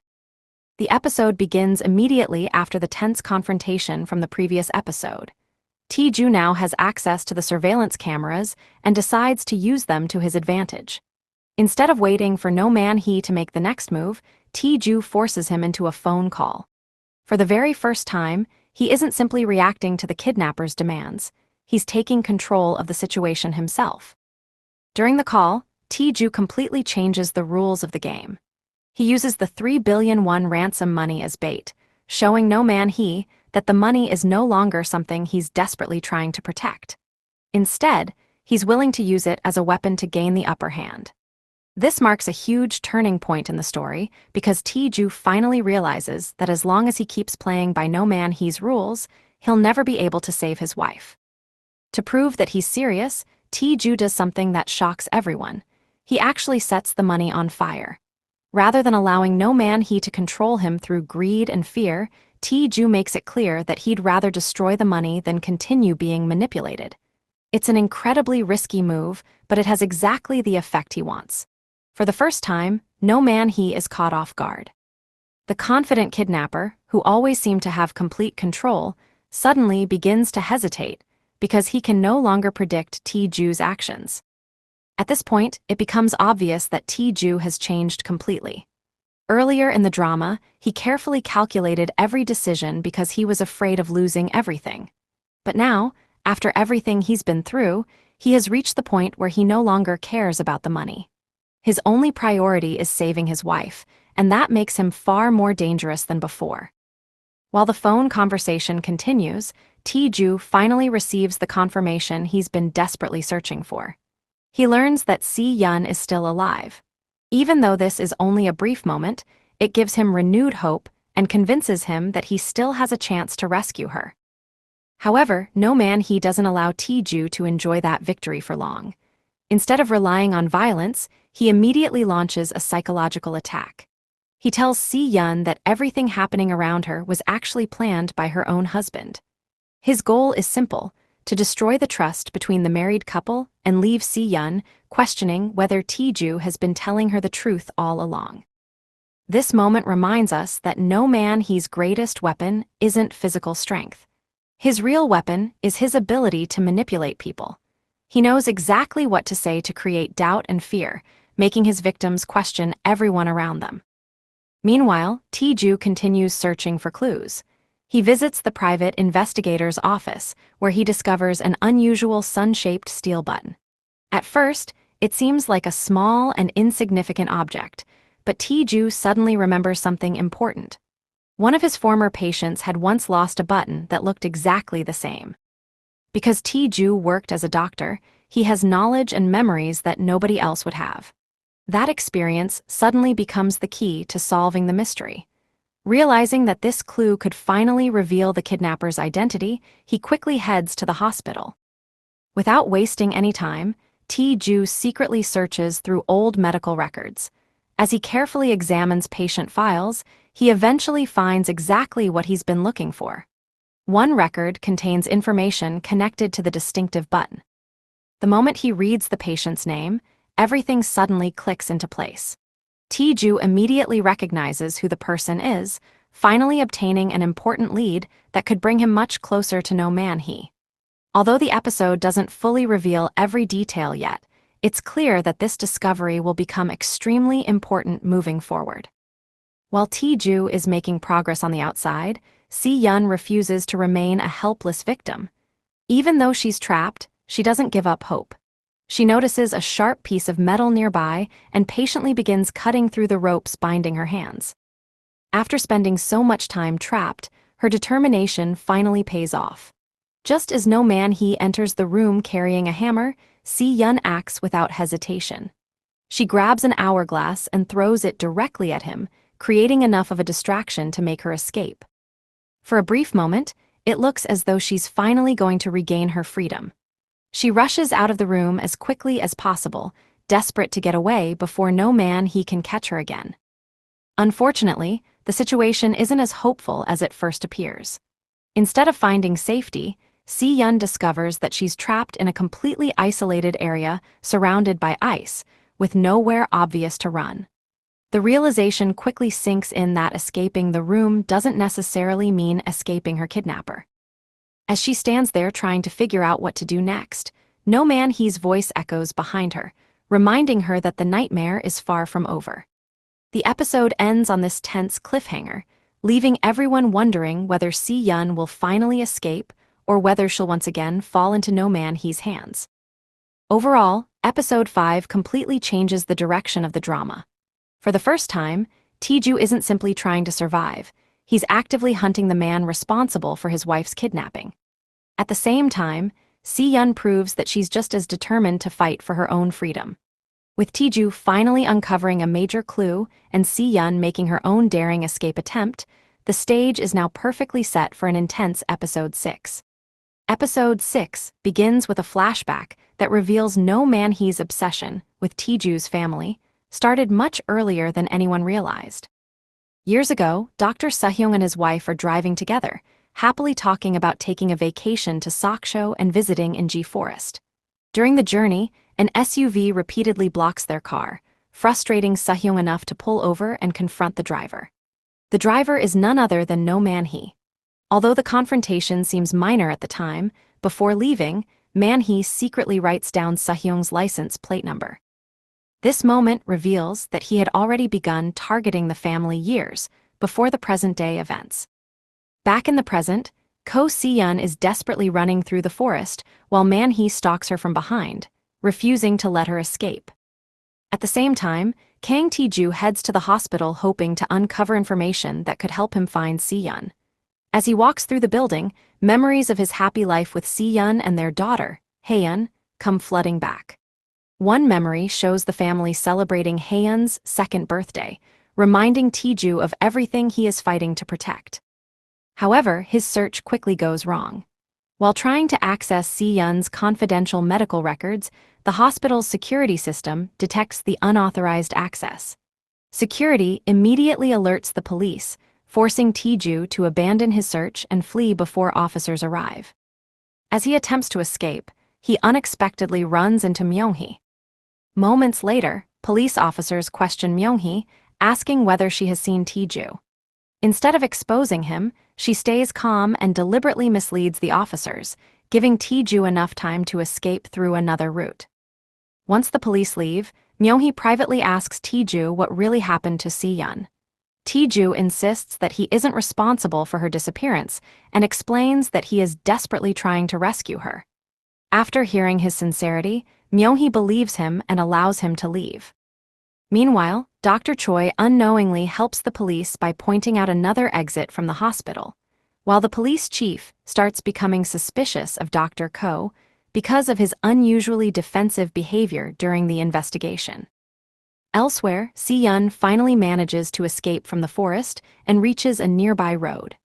The episode begins immediately after the tense confrontation from the previous episode. Tae-joo now has access to the surveillance cameras and decides to use them to his advantage. Instead of waiting for Noh Man-hee to make the next move, Tae-joo forces him into a phone call. For the very first time, he isn't simply reacting to the kidnapper's demands. He's taking control of the situation himself. During the call, Tae-joo completely changes the rules of the game. He uses the 3 billion won ransom money as bait, showing Noh Man-hee that the money is no longer something he's desperately trying to protect. Instead, he's willing to use it as a weapon to gain the upper hand. This marks a huge turning point in the story because Tae-joo finally realizes that as long as he keeps playing by Noh Man-hee's rules, he'll never be able to save his wife. To prove that he's serious, Tae-joo does something that shocks everyone. He actually sets the money on fire. Rather than allowing Noh Man-hee to control him through greed and fear, Tae-joo makes it clear that he'd rather destroy the money than continue being manipulated. It's an incredibly risky move, but it has exactly the effect he wants. For the first time, Noh Man-hee is caught off guard. The confident kidnapper, who always seemed to have complete control, suddenly begins to hesitate because he can no longer predict Tae-joo's actions. At this point, it becomes obvious that Tae-joo has changed completely. Earlier in the drama, he carefully calculated every decision because he was afraid of losing everything. But now, after everything he's been through, he has reached the point where he no longer cares about the money. His only priority is saving his wife, and that makes him far more dangerous than before. While the phone conversation continues, Tae-joo finally receives the confirmation he's been desperately searching for. He learns that Se-yoon is still alive. Even though this is only a brief moment, it gives him renewed hope and convinces him that he still has a chance to rescue her. However, Noh Man-hee doesn't allow Tae-joo to enjoy that victory for long. Instead of relying on violence, he immediately launches a psychological attack. He tells Se-yoon that everything happening around her was actually planned by her own husband. His goal is simple: to destroy the trust between the married couple and leave Se-yoon questioning whether Tae-joo has been telling her the truth all along. This moment reminds us that Noh Man-hee's greatest weapon isn't physical strength. His real weapon is his ability to manipulate people. He knows exactly what to say to create doubt and fear, making his victims question everyone around them. Meanwhile, Tae-joo continues searching for clues. He visits the private investigator's office, where he discovers an unusual sun-shaped steel button. At first, it seems like a small and insignificant object, but Tae-joo suddenly remembers something important. One of his former patients had once lost a button that looked exactly the same. Because Tae-joo worked as a doctor, he has knowledge and memories that nobody else would have. That experience suddenly becomes the key to solving the mystery. Realizing that this clue could finally reveal the kidnapper's identity, he quickly heads to the hospital. Without wasting any time, Tae-joo secretly searches through old medical records. As he carefully examines patient files, he eventually finds exactly what he's been looking for. One record contains information connected to the distinctive button. The moment he reads the patient's name, everything suddenly clicks into place. Tae-joo immediately recognizes who the person is, finally obtaining an important lead that could bring him much closer to Noh Man-hee. Although the episode doesn't fully reveal every detail yet, it's clear that this discovery will become extremely important moving forward. While Tae-joo is making progress on the outside, Se-yoon refuses to remain a helpless victim. Even though she's trapped, she doesn't give up hope. She notices a sharp piece of metal nearby and patiently begins cutting through the ropes binding her hands. After spending so much time trapped, her determination finally pays off. Just as Noh Man-hee enters the room carrying a hammer, Se-yoon acts without hesitation. She grabs an hourglass and throws it directly at him, creating enough of a distraction to make her escape. For a brief moment, it looks as though she's finally going to regain her freedom. She rushes out of the room as quickly as possible, desperate to get away before Noh Man-hee can catch her again. Unfortunately, the situation isn't as hopeful as it first appears. Instead of finding safety, Se-yoon discovers that she's trapped in a completely isolated area surrounded by ice, with nowhere obvious to run. The realization quickly sinks in that escaping the room doesn't necessarily mean escaping her kidnapper. As she stands there trying to figure out what to do next, Noh Man-hee's voice echoes behind her, reminding her that the nightmare is far from over. The episode ends on this tense cliffhanger, leaving everyone wondering whether Se-yoon will finally escape or whether she'll once again fall into Noh Man-hee's hands. Overall, Episode 5 completely changes the direction of the drama. For the first time, Tae-joo isn't simply trying to survive, he's actively hunting the man responsible for his wife's kidnapping. At the same time, Se-yoon proves that she's just as determined to fight for her own freedom. With Tae-joo finally uncovering a major clue and Se-yoon making her own daring escape attempt, the stage is now perfectly set for an intense Episode 6. Episode 6 begins with a flashback that reveals Noh Man-hee's obsession with Tae-joo's family started much earlier than anyone realized. Years ago, Dr. Se-yoon and his wife are driving together, happily talking about taking a vacation to Sokcho and visiting in G Forest. During the journey, an SUV repeatedly blocks their car, frustrating Se-yoon enough to pull over and confront the driver. The driver is none other than Noh Man-hee. Although the confrontation seems minor at the time, before leaving, Man-hee secretly writes down Se-yoon's license plate number. This moment reveals that he had already begun targeting the family years before the present-day events. Back in the present, Se-yoon is desperately running through the forest while Man-hee stalks her from behind, refusing to let her escape. At the same time, Kang Tae-joo heads to the hospital hoping to uncover information that could help him find Se-yoon. As he walks through the building, memories of his happy life with Se-yoon and their daughter, Haeun, come flooding back. One memory shows the family celebrating Haeun's second birthday, reminding Tae-joo of everything he is fighting to protect. However, his search quickly goes wrong. While trying to access Se-yoon's confidential medical records, the hospital's security system detects the unauthorized access. Security immediately alerts the police, forcing Tae-joo to abandon his search and flee before officers arrive. As he attempts to escape, he unexpectedly runs into Myung-hee. Moments later, police officers question Myung-hee, asking whether she has seen Tae-joo. Instead of exposing him, she stays calm and deliberately misleads the officers, giving Tae-joo enough time to escape through another route. Once the police leave, Myung-hee privately asks Tae-joo what really happened to Se-yoon. Tae-joo insists that he isn't responsible for her disappearance and explains that he is desperately trying to rescue her. After hearing his sincerity, Myung-hee believes him and allows him to leave. Meanwhile, Dr. Choi unknowingly helps the police by pointing out another exit from the hospital, while the police chief starts becoming suspicious of Dr. Ko because of his unusually defensive behavior during the investigation. Elsewhere, Se-yoon finally manages to escape from the forest and reaches a nearby road.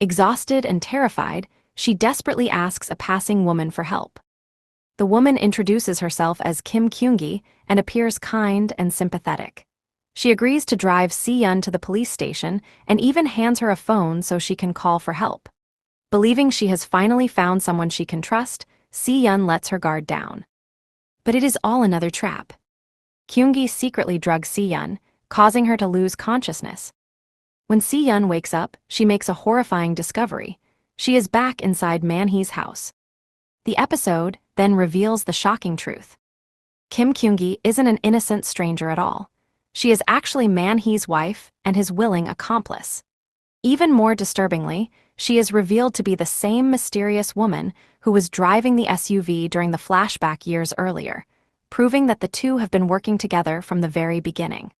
Exhausted and terrified, she desperately asks a passing woman for help. The woman introduces herself as Kim Kyung-ae and appears kind and sympathetic. She agrees to drive Se-yoon to the police station and even hands her a phone so she can call for help. Believing she has finally found someone she can trust, Se-yoon lets her guard down. But it is all another trap. Kyung-ae secretly drugs Se-yoon, causing her to lose consciousness. When Se-yoon wakes up, she makes a horrifying discovery. She is back inside Man-hee's house. The episode then reveals the shocking truth. Kim Kyung-ae isn't an innocent stranger at all. She is actually Man-hee's wife and his willing accomplice. Even more disturbingly, she is revealed to be the same mysterious woman who was driving the SUV during the flashback years earlier, proving that the two have been working together from the very beginning.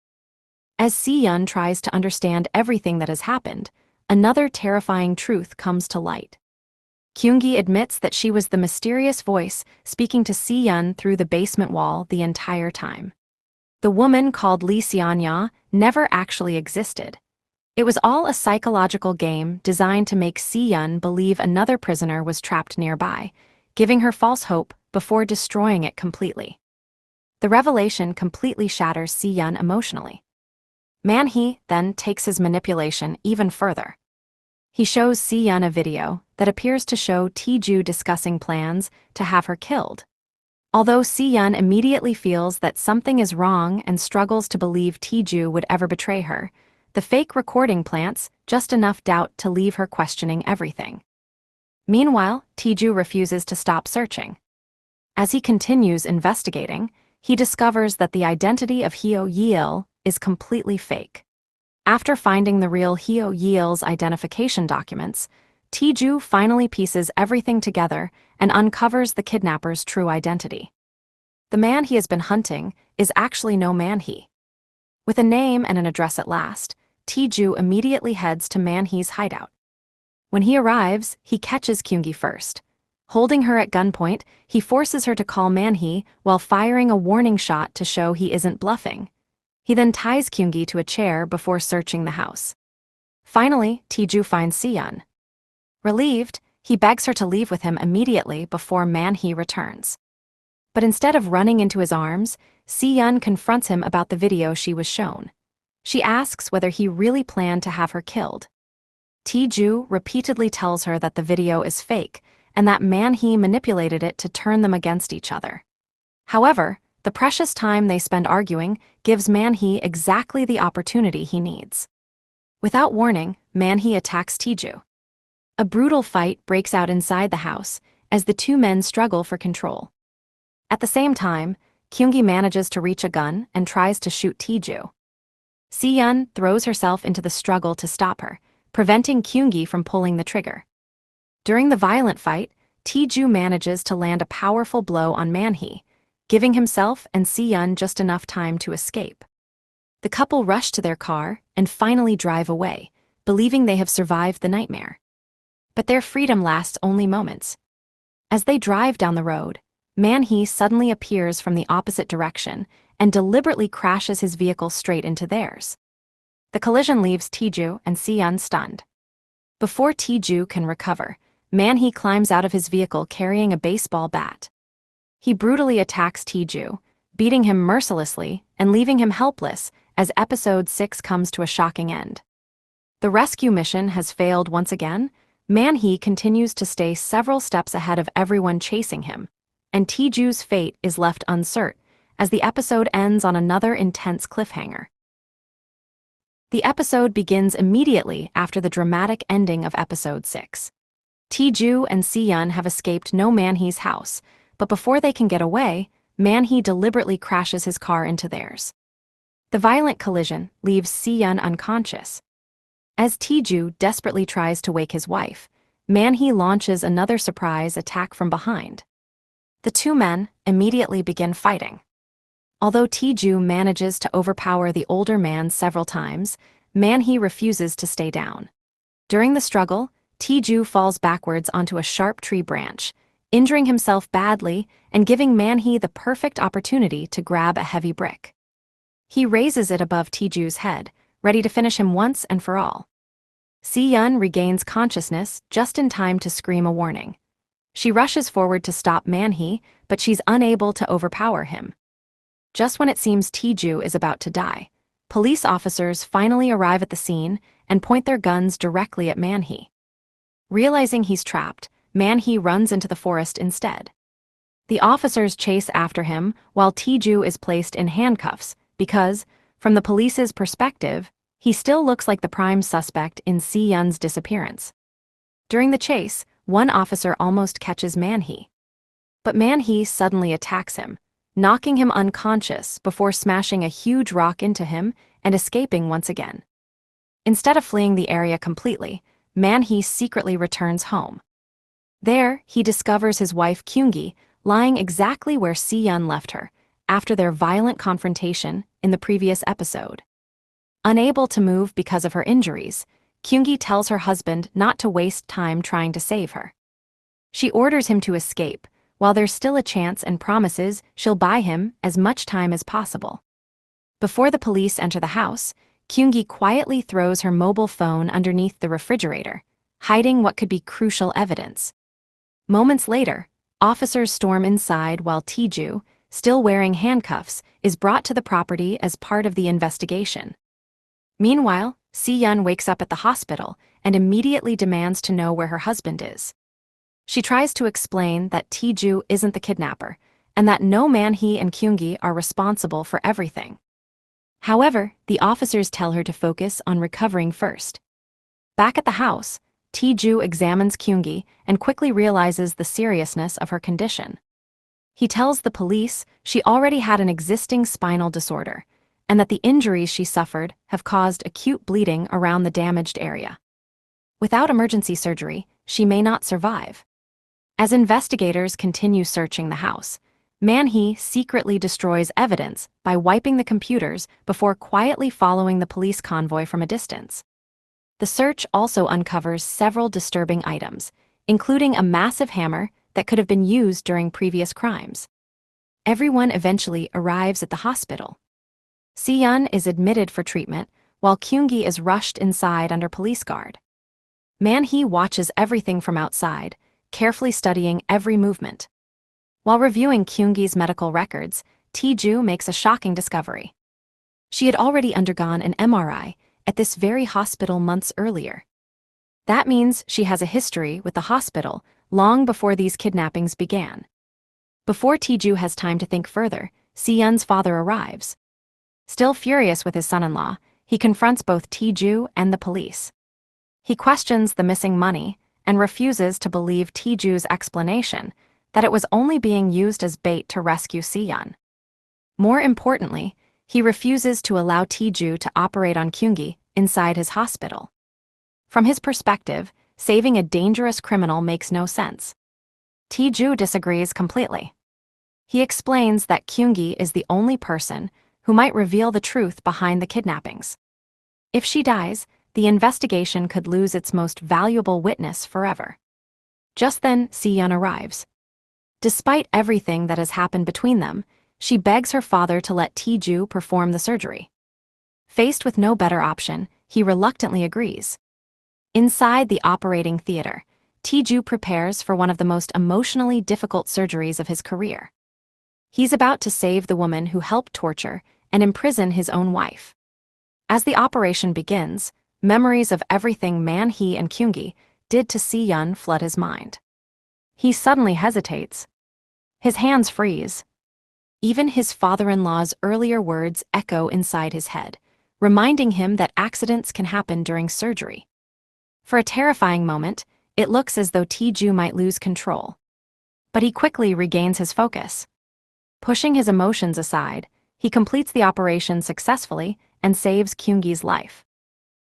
As Se-yoon tries to understand everything that has happened, another terrifying truth comes to light. Kyung-ae admits that she was the mysterious voice speaking to Se-yoon through the basement wall the entire time. The woman called Lee Se-yoon never actually existed. It was all a psychological game designed to make Se-yoon believe another prisoner was trapped nearby, giving her false hope before destroying it completely. The revelation completely shatters Se-yoon emotionally. Man-hee then takes his manipulation even further. He shows Se-yoon a video that appears to show Tae-joo discussing plans to have her killed. Although Se-yoon immediately feels that something is wrong and struggles to believe Tae-joo would ever betray her, the fake recording plants just enough doubt to leave her questioning everything. Meanwhile, Tae-joo refuses to stop searching. As he continues investigating, he discovers that the identity of Hyo-yeol is completely fake. After finding the real Hyo-yeol's identification documents, Tae-joo finally pieces everything together and uncovers the kidnapper's true identity. The man he has been hunting is actually Noh Man-hee. With a name and an address at last, Tae-joo immediately heads to Man-hee's hideout. When he arrives, he catches Kyung-ae first. Holding her at gunpoint, he forces her to call Man-hee while firing a warning shot to show he isn't bluffing. He then ties Kyung-ae to a chair before searching the house. Finally, Tae-joo finds Se-yoon. Relieved, he begs her to leave with him immediately before Man-hee returns. But instead of running into his arms, Se-yoon confronts him about the video she was shown. She asks whether he really planned to have her killed. Tae-joo repeatedly tells her that the video is fake and that Man-hee manipulated it to turn them against each other. However, the precious time they spend arguing gives Man-hee exactly the opportunity he needs. Without warning, Man-hee attacks Tae-joo. A brutal fight breaks out inside the house as the two men struggle for control. At the same time, Kyung-ae manages to reach a gun and tries to shoot Tae-joo. Se-yoon throws herself into the struggle to stop her, preventing Kyung-ae from pulling the trigger. During the violent fight, Tae-joo manages to land a powerful blow on Man-hee, giving himself and Se-yoon just enough time to escape. The couple rush to their car and finally drive away, believing they have survived the nightmare. But their freedom lasts only moments. As they drive down the road, Man-hee suddenly appears from the opposite direction and deliberately crashes his vehicle straight into theirs. The collision leaves Tae-joo and Se-yoon stunned. Before Tae-joo can recover, Man-hee climbs out of his vehicle carrying a baseball bat. He brutally attacks Tae-joo, beating him mercilessly and leaving him helpless as episode 6 comes to a shocking end. The rescue mission has failed once again. Man-hee continues to stay several steps ahead of everyone chasing him, and Tae-joo's fate is left uncertain as the episode ends on another intense cliffhanger. The episode begins immediately after the dramatic ending of episode 6. Tae-joo and Se-yoon have escaped Noh Man-hee's house, but before they can get away, Man-hee deliberately crashes his car into theirs. The violent collision leaves Se-yoon unconscious. As Tae-joo desperately tries to wake his wife, Man-hee launches another surprise attack from behind. The two men immediately begin fighting. Although Tae-joo manages to overpower the older man several times, Man-hee refuses to stay down. During the struggle, Tae-joo falls backwards onto a sharp tree branch, injuring himself badly and giving Man-hee the perfect opportunity to grab a heavy brick. He raises it above Tae-joo's head, ready to finish him once and for all. Se-yoon regains consciousness just in time to scream a warning. She rushes forward to stop Man-hee, but she's unable to overpower him. Just when it seems Tae-joo is about to die, police officers finally arrive at the scene and point their guns directly at Man-hee. Realizing he's trapped, Man-hee runs into the forest instead. The officers chase after him while Tae-joo is placed in handcuffs because, from the police's perspective, he still looks like the prime suspect in Se-yoon's disappearance. During the chase, one officer almost catches Man-hee. But Man-hee suddenly attacks him, knocking him unconscious before smashing a huge rock into him and escaping once again. Instead of fleeing the area completely, Man-hee secretly returns home. There, he discovers his wife Kyung-ae lying exactly where Se-yoon left her, after their violent confrontation in the previous episode. Unable to move because of her injuries, Kyung-ae tells her husband not to waste time trying to save her. She orders him to escape, while there's still a chance and promises she'll buy him as much time as possible. Before the police enter the house, Kyung-ae quietly throws her mobile phone underneath the refrigerator, hiding what could be crucial evidence. Moments later, officers storm inside while Tae-joo, still wearing handcuffs, is brought to the property as part of the investigation. Meanwhile, Se-yoon wakes up at the hospital and immediately demands to know where her husband is. She tries to explain that Tae-joo isn't the kidnapper and that Noh Man-hee and Kyung-ae are responsible for everything. However, the officers tell her to focus on recovering first. Back at the house, Tae-joo examines Kyung-ae and quickly realizes the seriousness of her condition. He tells the police she already had an existing spinal disorder and that the injuries she suffered have caused acute bleeding around the damaged area. Without emergency surgery, she may not survive. As investigators continue searching the house, Man-hee secretly destroys evidence by wiping the computers before quietly following the police convoy from a distance. The search also uncovers several disturbing items, including a massive hammer that could have been used during previous crimes. Everyone eventually arrives at the hospital. Se-yoon is admitted for treatment, while Kyung-ae is rushed inside under police guard. Man-hee watches everything from outside, carefully studying every movement. While reviewing Kyung-ae's medical records, Tae-joo makes a shocking discovery. She had already undergone an MRI at this very hospital months earlier. That means she has a history with the hospital long before these kidnappings began. Before Tae-joo has time to think further, Se-yoon's father arrives. Still furious with his son-in-law, he confronts both Tae-joo and the police. He questions the missing money and refuses to believe Tae-joo's explanation that it was only being used as bait to rescue Se-yoon. More importantly, he refuses to allow Tae-joo to operate on Kyung-ae inside his hospital. From his perspective, saving a dangerous criminal makes no sense. Tae-joo disagrees completely. He explains that Kyung-ae is the only person who might reveal the truth behind the kidnappings. If she dies, the investigation could lose its most valuable witness forever. Just then, Se-yoon arrives. Despite everything that has happened between them, she begs her father to let Tae-joo perform the surgery. Faced with no better option, he reluctantly agrees. Inside the operating theater, Tae-joo prepares for one of the most emotionally difficult surgeries of his career. He's about to save the woman who helped torture and imprison his own wife. As the operation begins, memories of everything Man-hee and Kyung-ae did to Se-yoon flood his mind. He suddenly hesitates. His hands freeze. Even his father-in-law's earlier words echo inside his head, reminding him that accidents can happen during surgery. For a terrifying moment, it looks as though Tae-joo might lose control. But he quickly regains his focus. Pushing his emotions aside, he completes the operation successfully and saves Kyung-ae's life.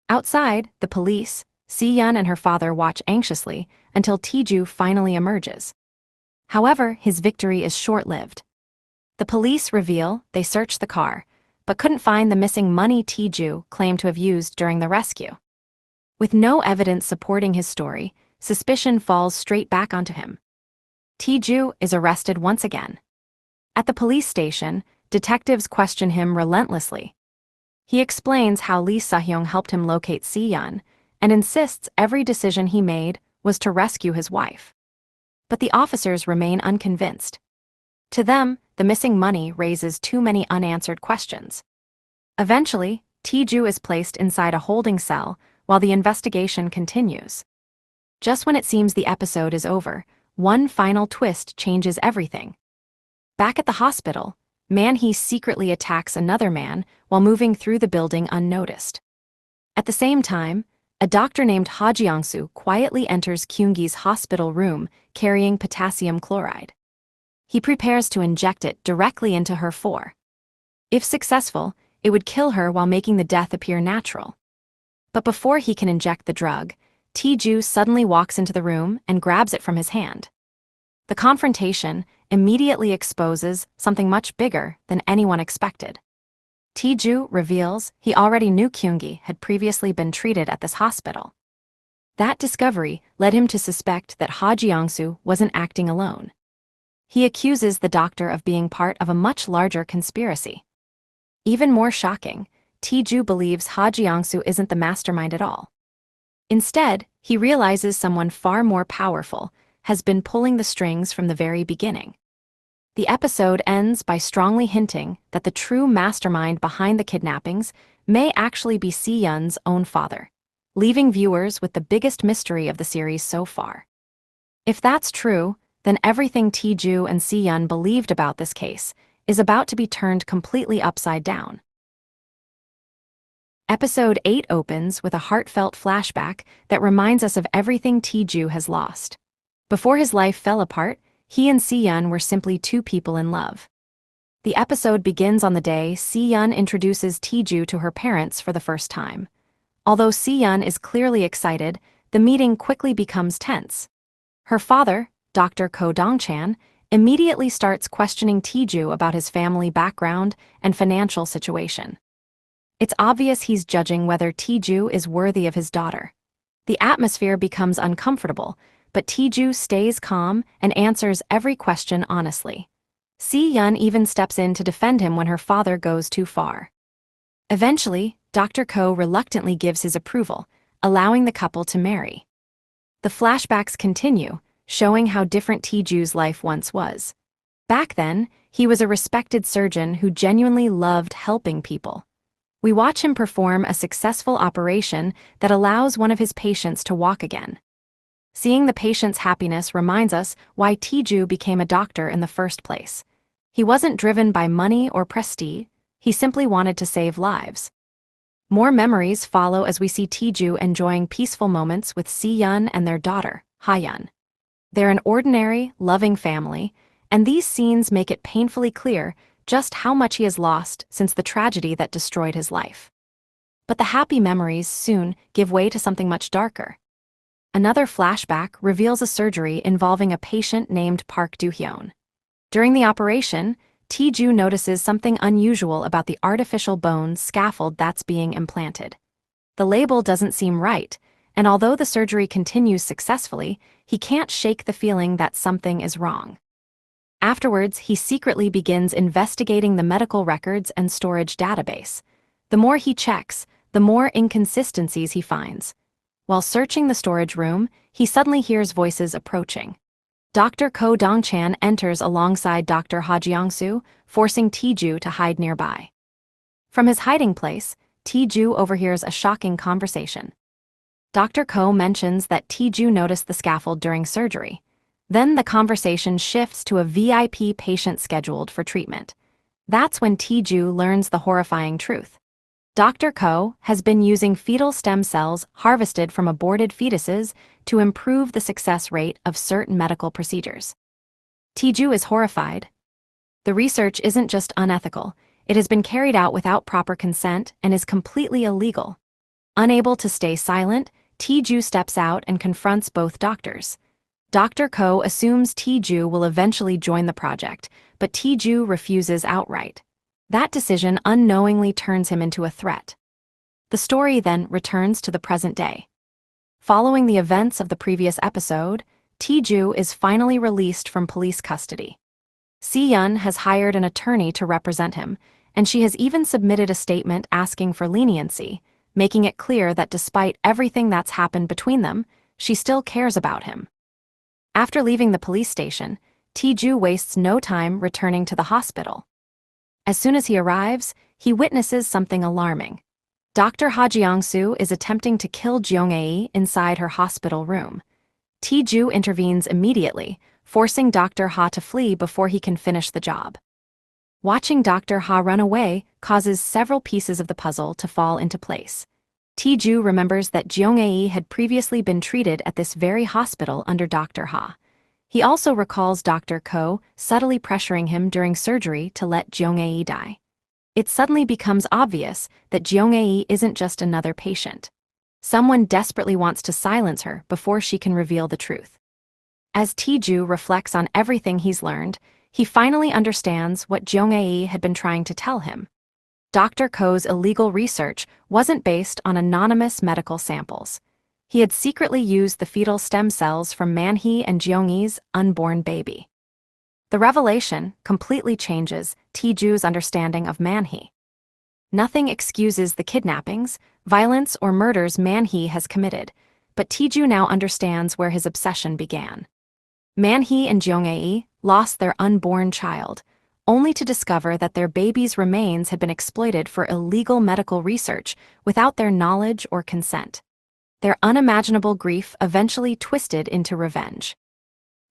Outside, the police, Se-yoon and her father watch anxiously until Tae-joo finally emerges. However, his victory is short-lived. The police reveal they searched the car, but couldn't find the missing money Tae-joo claimed to have used during the rescue. With no evidence supporting his story, suspicion falls straight back onto him. Tae-joo is arrested once again. At the police station, detectives question him relentlessly. He explains how Lee Se-yoon helped him locate Se-yoon and insists every decision he made was to rescue his wife. But the officers remain unconvinced. To them, the missing money raises too many unanswered questions. Eventually, Tae-joo is placed inside a holding cell while the investigation continues. Just when it seems the episode is over, one final twist changes everything. Back at the hospital, Man-hee secretly attacks another man while moving through the building unnoticed. At the same time, a doctor named Ha Jeong-soo quietly enters Kyung-ae's hospital room carrying potassium chloride. He prepares to inject it directly into her fore. If successful, it would kill her while making the death appear natural. But before he can inject the drug, Tae-joo suddenly walks into the room and grabs it from his hand. The confrontation immediately exposes something much bigger than anyone expected. Tae-joo reveals he already knew Kyung-ae had previously been treated at this hospital. That discovery led him to suspect that Ha Jeong-soo wasn't acting alone. He accuses the doctor of being part of a much larger conspiracy. Even more shocking, Tae-joo believes Ha Jeong-soo isn't the mastermind at all. Instead, he realizes someone far more powerful has been pulling the strings from the very beginning. The episode ends by strongly hinting that the true mastermind behind the kidnappings may actually be Se-yoon's own father, leaving viewers with the biggest mystery of the series so far. If that's true, then everything Tae-joo and Se-yoon believed about this case is about to be turned completely upside down. Episode 8 opens with a heartfelt flashback that reminds us of everything Tae-joo has lost. Before his life fell apart, he and Se-yoon were simply two people in love. The episode begins on the day Se-yoon introduces Tae-joo to her parents for the first time. Although Se-yoon is clearly excited, the meeting quickly becomes tense. Her father, Dr. Ko Dong-chan, immediately starts questioning Tae-joo about his family background and financial situation. It's obvious he's judging whether Tae-joo is worthy of his daughter. The atmosphere becomes uncomfortable, but Tae-joo stays calm and answers every question honestly. Se-yoon even steps in to defend him when her father goes too far. Eventually, Dr. Ko reluctantly gives his approval, allowing the couple to marry. The flashbacks continue, showing how different Tae-joo's life once was. Back then, he was a respected surgeon who genuinely loved helping people. We watch him perform a successful operation that allows one of his patients to walk again. Seeing the patient's happiness reminds us why Tae-joo became a doctor in the first place. He wasn't driven by money or prestige, he simply wanted to save lives. More memories follow as we see Tae-joo enjoying peaceful moments with Se-yoon and their daughter, Ha-yeon. They're an ordinary, loving family, and these scenes make it painfully clear just how much he has lost since the tragedy that destroyed his life. But the happy memories soon give way to something much darker. Another flashback reveals a surgery involving a patient named Park Do-hyun. During the operation, Tae-joo notices something unusual about the artificial bone scaffold that's being implanted. The label doesn't seem right, and although the surgery continues successfully, he can't shake the feeling that something is wrong. Afterwards, he secretly begins investigating the medical records and storage database. The more he checks, the more inconsistencies he finds. While searching the storage room, he suddenly hears voices approaching. Dr. Ko Dong-chan enters alongside Dr. Ha Jiang-soo, forcing Tae-joo to hide nearby. From his hiding place, Tae-joo overhears a shocking conversation. Dr. Ko mentions that Tae-joo noticed the scaffold during surgery. Then the conversation shifts to a VIP patient scheduled for treatment. That's when Tae-joo learns the horrifying truth. Dr. Ko has been using fetal stem cells harvested from aborted fetuses to improve the success rate of certain medical procedures. Tae-joo is horrified. The research isn't just unethical, it has been carried out without proper consent and is completely illegal. Unable to stay silent, Tae-joo steps out and confronts both doctors. Dr. Ko assumes Tae-joo will eventually join the project, but Tae-joo refuses outright. That decision unknowingly turns him into a threat. The story then returns to the present day. Following the events of the previous episode, Tae-joo is finally released from police custody. Se-yoon has hired an attorney to represent him, and she has even submitted a statement asking for leniency, making it clear that despite everything that's happened between them, she still cares about him. After leaving the police station, Tae-joo wastes no time returning to the hospital. As soon as he arrives, he witnesses something alarming. Dr. Ha Jiang-soo is attempting to kill Kyung-ae inside her hospital room. Tae-joo intervenes immediately, forcing Dr. Ha to flee before he can finish the job. Watching Dr. Ha run away causes several pieces of the puzzle to fall into place. Tae-joo remembers that Kyung-ae had previously been treated at this very hospital under Dr. Ha. He also recalls Dr. Ko subtly pressuring him during surgery to let Kyung-ae die. It suddenly becomes obvious that Kyung-ae isn't just another patient. Someone desperately wants to silence her before she can reveal the truth. As Tae-joo reflects on everything he's learned, he finally understands what Kyung-ae had been trying to tell him. Dr. Ko's illegal research wasn't based on anonymous medical samples. He had secretly used the fetal stem cells from Man-hee and Jeonggi's unborn baby. The revelation completely changes Tae-joo's understanding of Man-hee. Nothing excuses the kidnappings, violence, or murders Man-hee has committed, but Tae-joo now understands where his obsession began. Man-hee and Kyung-ae lost their unborn child, only to discover that their baby's remains had been exploited for illegal medical research without their knowledge or consent. Their unimaginable grief eventually twisted into revenge.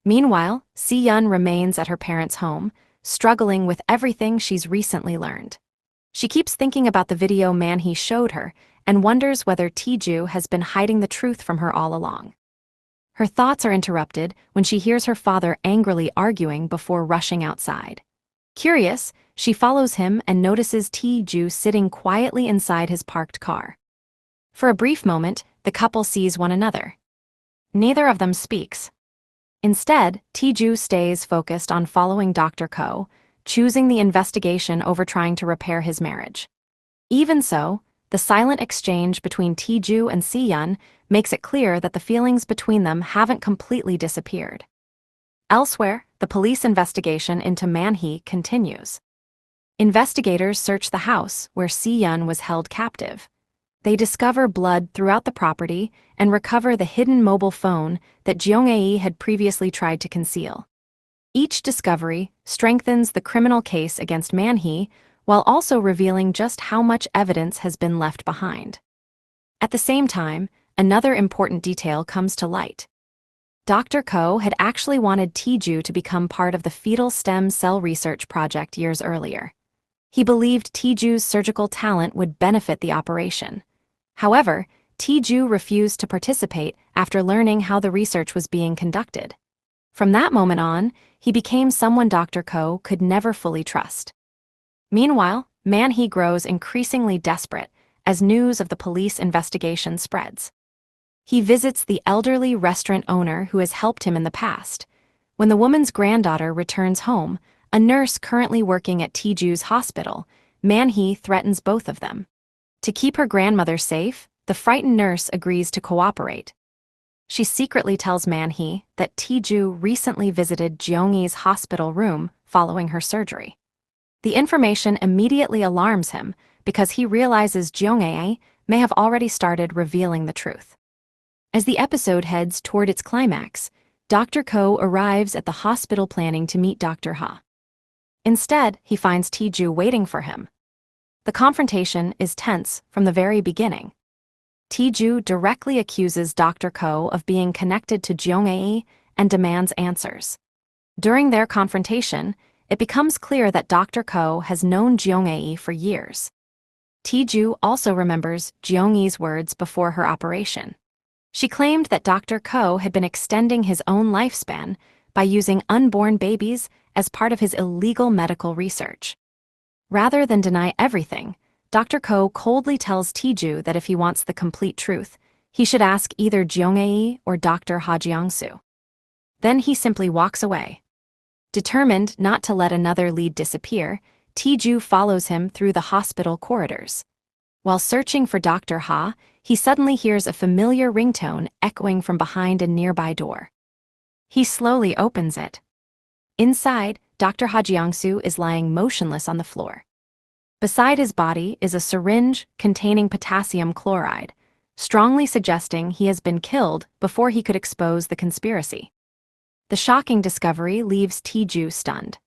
Meanwhile, Se-yoon remains at her parents' home, struggling with everything she's recently learned. She keeps thinking about the video Man-hee showed her and wonders whether Tae-joo has been hiding the truth from her all along. Her thoughts are interrupted when she hears her father angrily arguing before rushing outside. Curious, she follows him and notices Tae-joo sitting quietly inside his parked car. For a brief moment, the couple sees one another. Neither of them speaks. Instead, Tae-joo stays focused on following Dr. Ko, choosing the investigation over trying to repair his marriage. Even so, the silent exchange between Tae-joo and Se-yoon makes it clear that the feelings between them haven't completely disappeared. Elsewhere, the police investigation into Man-hee continues. Investigators search the house where Se-yoon was held captive. They discover blood throughout the property and recover the hidden mobile phone that Kyung-ae had previously tried to conceal. Each discovery strengthens the criminal case against Man-hee while also revealing just how much evidence has been left behind. At the same time, another important detail comes to light. Dr. Ko had actually wanted Tae-joo to become part of the fetal stem cell research project years earlier. He believed Tae-joo's surgical talent would benefit the operation. However, Tae-joo refused to participate after learning how the research was being conducted. From that moment on, he became someone Dr. Ko could never fully trust. Meanwhile, Man-hee grows increasingly desperate as news of the police investigation spreads. He visits the elderly restaurant owner who has helped him in the past. When the woman's granddaughter returns home, a nurse currently working at Tae-joo's hospital, Man-hee threatens both of them. To keep her grandmother safe, the frightened nurse agrees to cooperate. She secretly tells Man-hee that Tae-joo recently visited Jeonggi's hospital room following her surgery. The information immediately alarms him because he realizes Kyung-ae may have already started revealing the truth. As the episode heads toward its climax, Dr. Ko arrives at the hospital planning to meet Dr. Ha. Instead, he finds Tae-joo waiting for him. The confrontation is tense from the very beginning. Tae-joo directly accuses Dr. Ko of being connected to Kyung-ae and demands answers. During their confrontation, it becomes clear that Dr. Ko has known Kyung-ae for years. Tae-joo also remembers Kyung-ae's words before her operation. She claimed that Dr. Ko had been extending his own lifespan by using unborn babies as part of his illegal medical research. Rather than deny everything, Dr. Ko coldly tells Tae-joo that if he wants the complete truth, he should ask either Kyung-ae or Dr. Ha Jiang-soo. Then he simply walks away. Determined not to let another lead disappear, Tae-joo follows him through the hospital corridors. While searching for Dr. Ha, he suddenly hears a familiar ringtone echoing from behind a nearby door. He slowly opens it. Inside, Dr. Ha Jiang-soo is lying motionless on the floor. Beside his body is a syringe containing potassium chloride, strongly suggesting he has been killed before he could expose the conspiracy. The shocking discovery leaves Tae-joo stunned.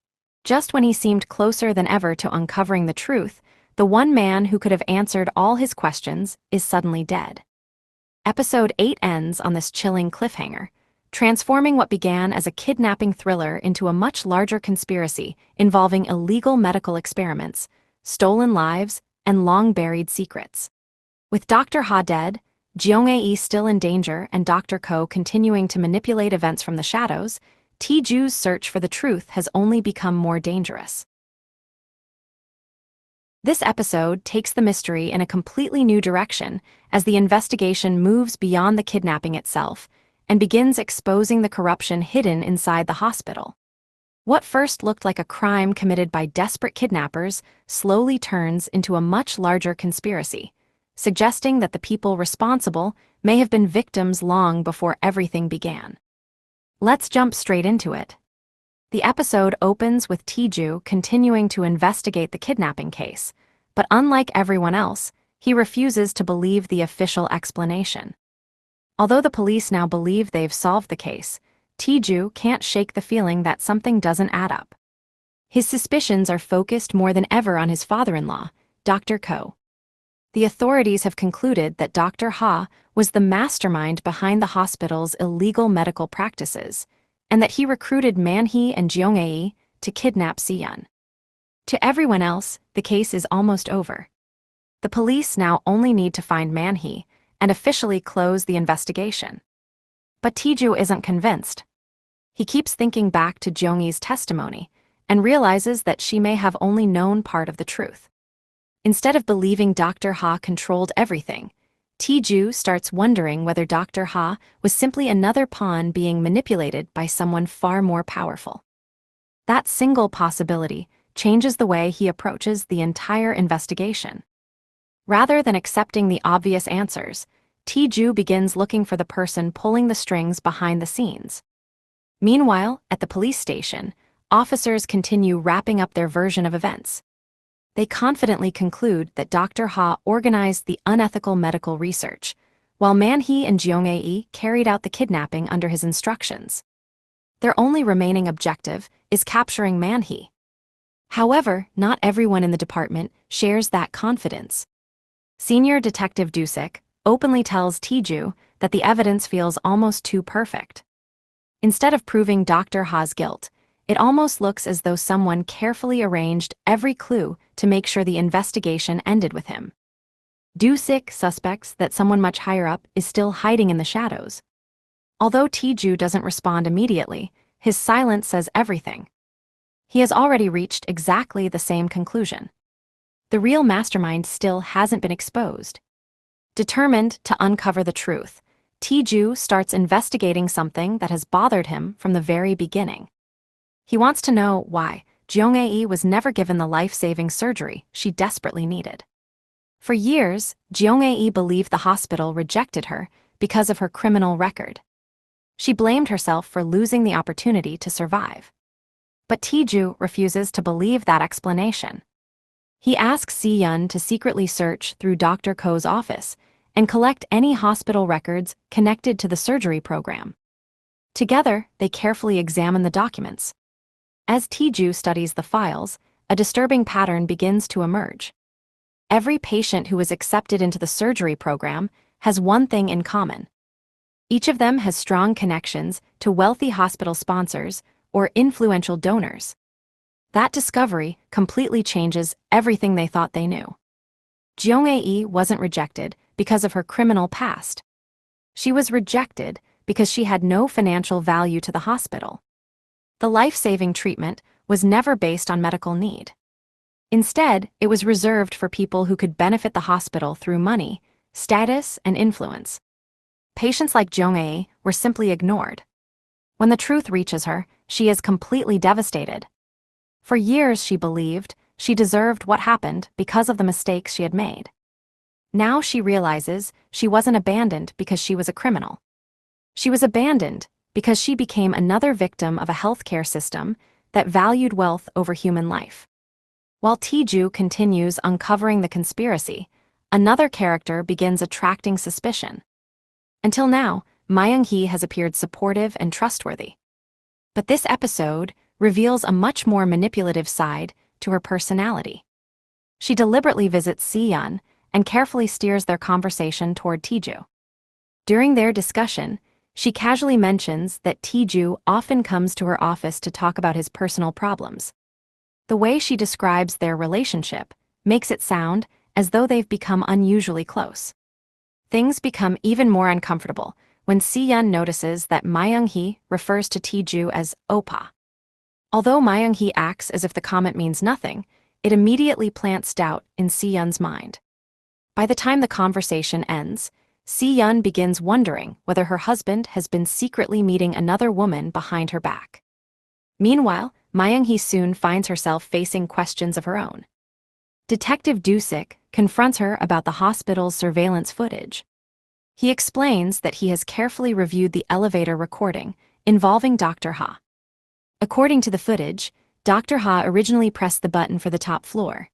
Just when he seemed closer than ever to uncovering the truth, the one man who could have answered all his questions is suddenly dead. Episode 8 ends on this chilling cliffhanger, transforming what began as a kidnapping thriller into a much larger conspiracy involving illegal medical experiments, stolen lives, and long-buried secrets. With Dr. Ha dead, Kyung-ae still in danger, and Dr. Ko continuing to manipulate events from the shadows, Tae-joo's search for the truth has only become more dangerous. This episode takes the mystery in a completely new direction as the investigation moves beyond the kidnapping itself and begins exposing the corruption hidden inside the hospital. What first looked like a crime committed by desperate kidnappers slowly turns into a much larger conspiracy, suggesting that the people responsible may have been victims long before everything began. Let's jump straight into it. The episode opens with Tae-joo continuing to investigate the kidnapping case, but unlike everyone else, he refuses to believe the official explanation. Although the police now believe they've solved the case, Tae-joo can't shake the feeling that something doesn't add up. His suspicions are focused more than ever on his father-in-law, Dr. Ko. The authorities have concluded that Dr. Ha was the mastermind behind the hospital's illegal medical practices, and that he recruited Man-hee and Kyung-ae to kidnap Se-yoon. To everyone else, the case is almost over. The police now only need to find Man-hee and officially close the investigation. But Tae-joo isn't convinced. He keeps thinking back to Kyung-ae's testimony and realizes that she may have only known part of the truth. Instead of believing Dr. Ha controlled everything, Tae-joo starts wondering whether Dr. Ha was simply another pawn being manipulated by someone far more powerful. That single possibility changes the way he approaches the entire investigation. Rather than accepting the obvious answers, Tae-joo begins looking for the person pulling the strings behind the scenes. Meanwhile, at the police station, officers continue wrapping up their version of events. They confidently conclude that Dr. Ha organized the unethical medical research, while Man-hee and Kyung-ae carried out the kidnapping under his instructions. Their only remaining objective is capturing Man-hee. However, not everyone in the department shares that confidence. Senior Detective Doo-sik openly tells Tae-joo that the evidence feels almost too perfect. Instead of proving Dr. Ha's guilt, it almost looks as though someone carefully arranged every clue to make sure the investigation ended with him. Doo-sik suspects that someone much higher up is still hiding in the shadows. Although Tae-joo doesn't respond immediately, his silence says everything. He has already reached exactly the same conclusion. The real mastermind still hasn't been exposed. Determined to uncover the truth, Tae-joo starts investigating something that has bothered him from the very beginning. He wants to know why Kyung-ae was never given the life-saving surgery she desperately needed. For years, Kyung-ae believed the hospital rejected her because of her criminal record. She blamed herself for losing the opportunity to survive. But Tae-joo refuses to believe that explanation. He asks Se-yoon to secretly search through Dr. Ko's office and collect any hospital records connected to the surgery program. Together, they carefully examine the documents. As Tae-joo studies the files, a disturbing pattern begins to emerge. Every patient who was accepted into the surgery program has one thing in common. Each of them has strong connections to wealthy hospital sponsors or influential donors. That discovery completely changes everything they thought they knew. Kyung-ae wasn't rejected because of her criminal past. She was rejected because she had no financial value to the hospital. The life-saving treatment was never based on medical need. Instead, it was reserved for people who could benefit the hospital through money, status, and influence. Patients like Kyung-ae were simply ignored. When the truth reaches her, she is completely devastated. For years, she believed she deserved what happened because of the mistakes she had made. Now she realizes she wasn't abandoned because she was a criminal. She was abandoned because she became another victim of a healthcare system that valued wealth over human life. While Tae-joo continues uncovering the conspiracy, another character begins attracting suspicion. Until now, Man-hee has appeared supportive and trustworthy. But this episode reveals a much more manipulative side to her personality. She deliberately visits Se-yoon and carefully steers their conversation toward Tae-joo. During their discussion, she casually mentions that Tae-joo often comes to her office to talk about his personal problems. The way she describes their relationship makes it sound as though they've become unusually close. Things become even more uncomfortable when Se-yoon notices that Man-hee refers to Tae-joo as Oppa. Although Man-hee acts as if the comment means nothing, it immediately plants doubt in Se-yoon's mind. By the time the conversation ends, Se-yoon begins wondering whether her husband has been secretly meeting another woman behind her back. Meanwhile, Man-hee soon finds herself facing questions of her own. Detective Doo-sik confronts her about the hospital's surveillance footage. He explains that he has carefully reviewed the elevator recording involving Dr. Ha. According to the footage, Dr. Ha originally pressed the button for the top floor.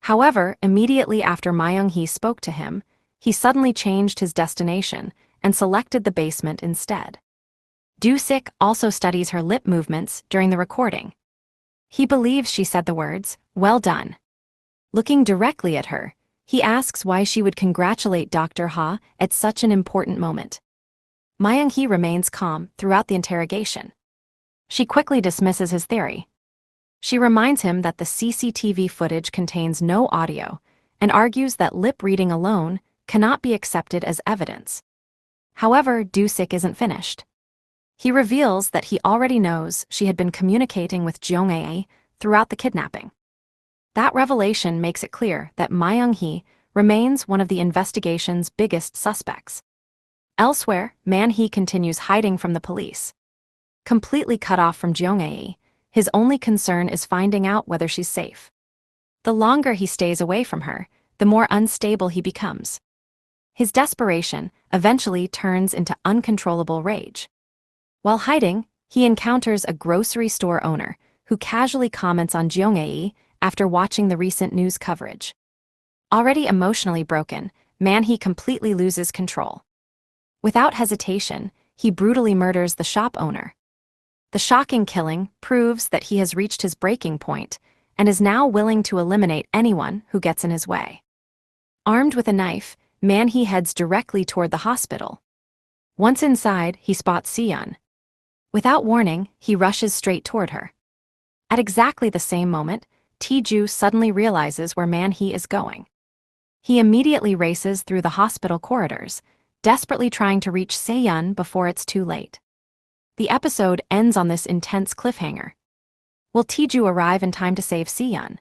However, immediately after Man-hee spoke to him, he suddenly changed his destination and selected the basement instead. Doo-sik also studies her lip movements during the recording. He believes she said the words, "Well done." Looking directly at her, he asks why she would congratulate Dr. Ha at such an important moment. Man-hee remains calm throughout the interrogation. She quickly dismisses his theory. She reminds him that the CCTV footage contains no audio and argues that lip reading alone cannot be accepted as evidence. However, Doo-sik isn't finished. He reveals that he already knows she had been communicating with Kyung-ae throughout the kidnapping. That revelation makes it clear that Man-hee remains one of the investigation's biggest suspects. Elsewhere, Man-hee continues hiding from the police. Completely cut off from Kyung-ae, his only concern is finding out whether she's safe. The longer he stays away from her, the more unstable he becomes. His desperation eventually turns into uncontrollable rage. While hiding, he encounters a grocery store owner who casually comments on Kyung-ae after watching the recent news coverage. Already emotionally broken, Man-hee completely loses control. Without hesitation, he brutally murders the shop owner. The shocking killing proves that he has reached his breaking point and is now willing to eliminate anyone who gets in his way. Armed with a knife, Man-hee heads directly toward the hospital. Once inside, he spots Se-yoon. Without warning, he rushes straight toward her. At exactly the same moment, Tae-joo suddenly realizes where Man-hee is going. He immediately races through the hospital corridors, desperately trying to reach Se-yoon before it's too late. The episode ends on this intense cliffhanger. Will Tae-joo arrive in time to save Se-yoon?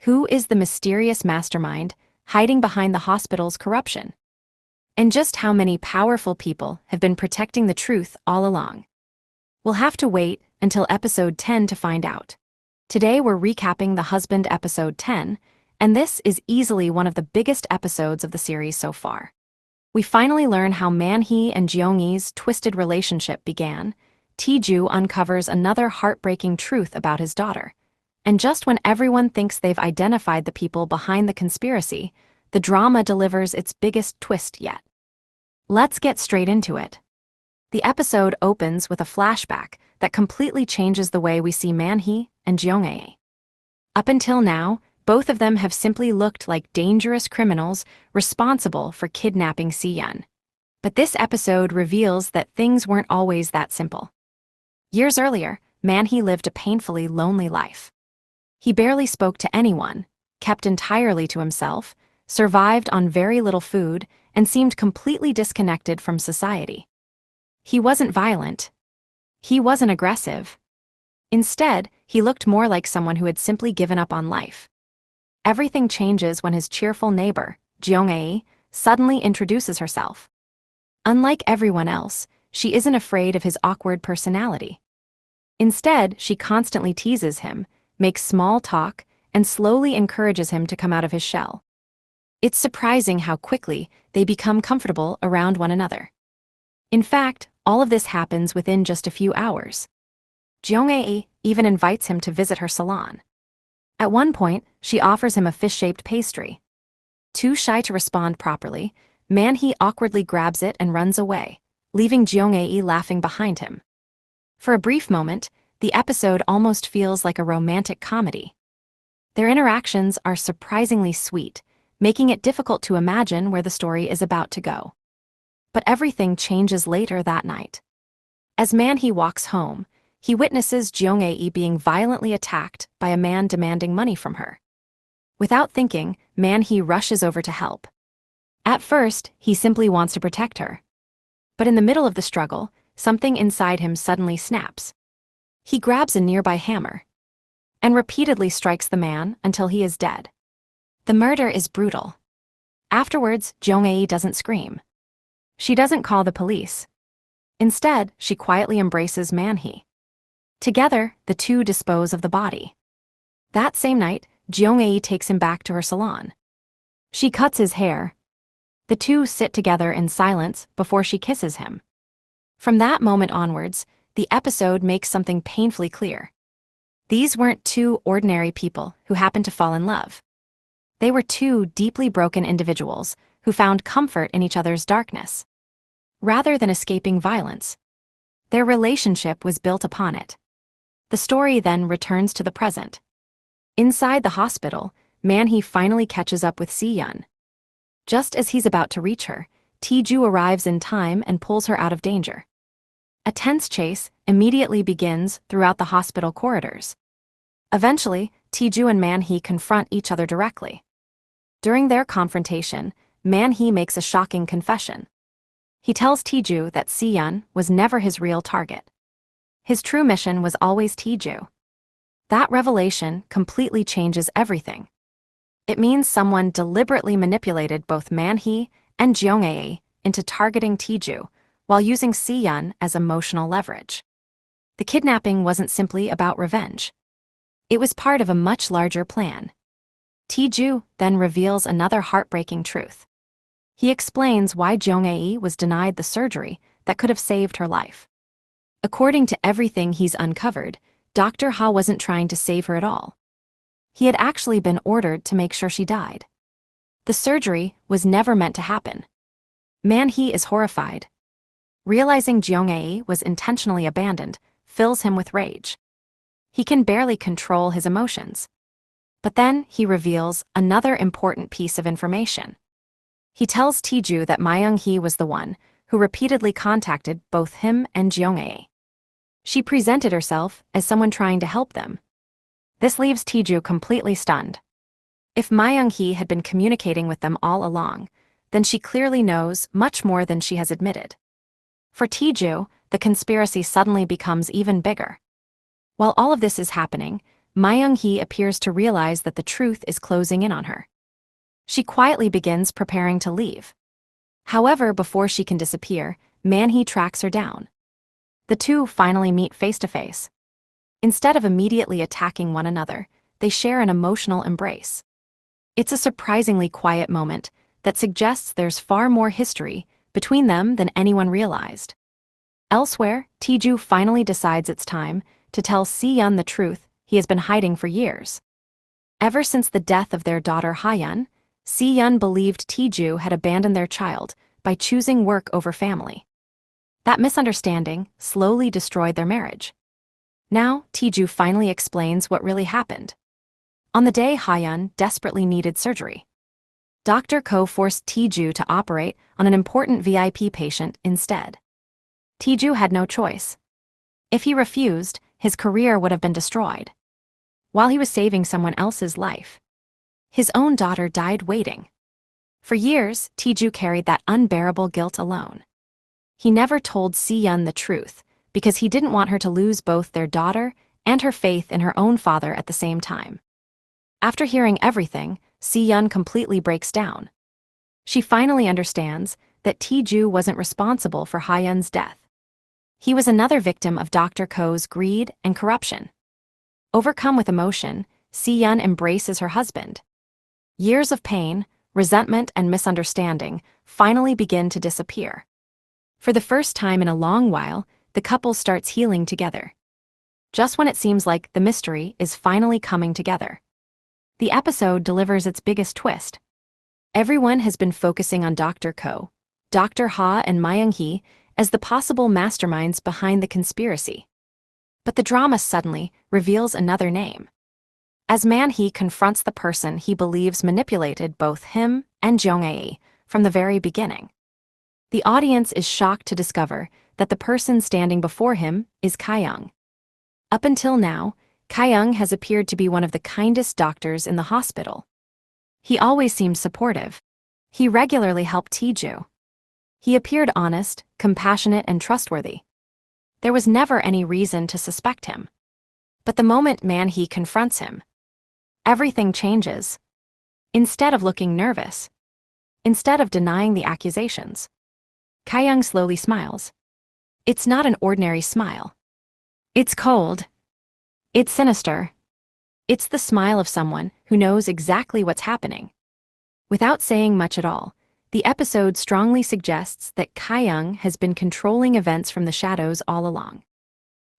Who is the mysterious mastermind hiding behind the hospital's corruption? And just how many powerful people have been protecting the truth all along? We'll have to wait until episode 10 to find out. Today we're recapping The Husband episode 10, and this is easily one of the biggest episodes of the series so far. We finally learn how Man-hee and Kyung-ae's twisted relationship began. Tae-joo uncovers another heartbreaking truth about his daughter. And just when everyone thinks they've identified the people behind the conspiracy, the drama delivers its biggest twist yet. Let's get straight into it. The episode opens with a flashback that completely changes the way we see Man-hee and Kyung-ae. Up until now, both of them have simply looked like dangerous criminals responsible for kidnapping Se-yoon. But this episode reveals that things weren't always that simple. Years earlier, Man-hee lived a painfully lonely life. He barely spoke to anyone, kept entirely to himself, survived on very little food, and seemed completely disconnected from society. He wasn't violent. He wasn't aggressive. Instead, he looked more like someone who had simply given up on life. Everything changes when his cheerful neighbor, Kyung-ae, suddenly introduces herself. Unlike everyone else, she isn't afraid of his awkward personality. Instead, she constantly teases him, makes small talk, and slowly encourages him to come out of his shell. It's surprising how quickly they become comfortable around one another. In fact, all of this happens within just a few hours. Kyung-ae even invites him to visit her salon. At one point, she offers him a fish-shaped pastry. Too shy to respond properly, Man-hee awkwardly grabs it and runs away, leaving Kyung-ae laughing behind him. For a brief moment, the episode almost feels like a romantic comedy. Their interactions are surprisingly sweet, making it difficult to imagine where the story is about to go. But everything changes later that night. As Man-hee walks home, he witnesses Kyung-ae being violently attacked by a man demanding money from her. Without thinking, Man-hee rushes over to help. At first, he simply wants to protect her. But in the middle of the struggle, something inside him suddenly snaps. He grabs a nearby hammer and repeatedly strikes the man until he is dead. The murder is brutal. Afterwards, Kyung-ae doesn't scream. She doesn't call the police. Instead, she quietly embraces Man-hee. Together, the two dispose of the body. That same night, Kyung-ae takes him back to her salon. She cuts his hair. The two sit together in silence before she kisses him. From that moment onwards, the episode makes something painfully clear. These weren't two ordinary people who happened to fall in love. They were two deeply broken individuals who found comfort in each other's darkness. Rather than escaping violence, their relationship was built upon it. The story then returns to the present. Inside the hospital, Man-hee finally catches up with Se-yoon. Just as he's about to reach her, Tae-joo arrives in time and pulls her out of danger. A tense chase immediately begins throughout the hospital corridors. Eventually, Tae-joo and Man-hee confront each other directly. During their confrontation, Man-hee makes a shocking confession. He tells Tae-joo that Se-yoon was never his real target. His true mission was always Tae-joo. That revelation completely changes everything. It means someone deliberately manipulated both Man-hee and Kyung-ae into targeting Tae-joo while using Se-yoon as emotional leverage. The kidnapping wasn't simply about revenge. It was part of a much larger plan. Tae-joo then reveals another heartbreaking truth. He explains why Kyung-ae was denied the surgery that could have saved her life. According to everything he's uncovered, Dr. Ha wasn't trying to save her at all. He had actually been ordered to make sure she died. The surgery was never meant to happen. Man-hee is horrified. Realizing Kyung-ae was intentionally abandoned fills him with rage. He can barely control his emotions. But then he reveals another important piece of information. He tells Tae-joo that Man-hee was the one who repeatedly contacted both him and Kyung-ae. She presented herself as someone trying to help them. This leaves Tae-joo completely stunned. If Man-hee had been communicating with them all along, then she clearly knows much more than she has admitted. For Tae-joo, the conspiracy suddenly becomes even bigger. While all of this is happening, Man-hee appears to realize that the truth is closing in on her. She quietly begins preparing to leave. However, before she can disappear, Man-hee tracks her down. The two finally meet face to face. Instead of immediately attacking one another, they share an emotional embrace. It's a surprisingly quiet moment that suggests there's far more history between them than anyone realized. Elsewhere, Tae-joo finally decides it's time to tell Se-yoon the truth he has been hiding for years. Ever since the death of their daughter Ha-yeon, Se-yoon believed Tae-joo had abandoned their child by choosing work over family. That misunderstanding slowly destroyed their marriage. Now, Tae-joo finally explains what really happened. On the day Ha-yeon desperately needed surgery, Dr. Ko forced Tae-joo to operate on an important VIP patient instead. Tae-joo had no choice. If he refused, his career would have been destroyed. While he was saving someone else's life, his own daughter died waiting. For years, Tae-joo carried that unbearable guilt alone. He never told Se-yoon the truth because he didn't want her to lose both their daughter and her faith in her own father at the same time. After hearing everything, Se-yoon completely breaks down. She finally understands that Tae-joo wasn't responsible for Ha-yeon's death. He was another victim of Dr. Ko's greed and corruption. Overcome with emotion, Se-yoon embraces her husband. Years of pain, resentment, and misunderstanding finally begin to disappear. For the first time in a long while, the couple starts healing together. Just when it seems like the mystery is finally coming together, the episode delivers its biggest twist. Everyone has been focusing on Dr. Ko, Dr. Ha, and Man-hee as the possible masterminds behind the conspiracy. But the drama suddenly reveals another name. As Man-hee confronts the person he believes manipulated both him and Kyung-ae from the very beginning, the audience is shocked to discover that the person standing before him is Kyung. Up until now, Kyung has appeared to be one of the kindest doctors in the hospital. He always seemed supportive. He regularly helped Tae-joo. He appeared honest, compassionate, and trustworthy. There was never any reason to suspect him. But the moment Man-hee confronts him, everything changes. Instead of looking nervous, instead of denying the accusations, Kyung slowly smiles. It's not an ordinary smile. It's cold. It's sinister. It's the smile of someone who knows exactly what's happening. Without saying much at all, the episode strongly suggests that Kyung has been controlling events from the shadows all along.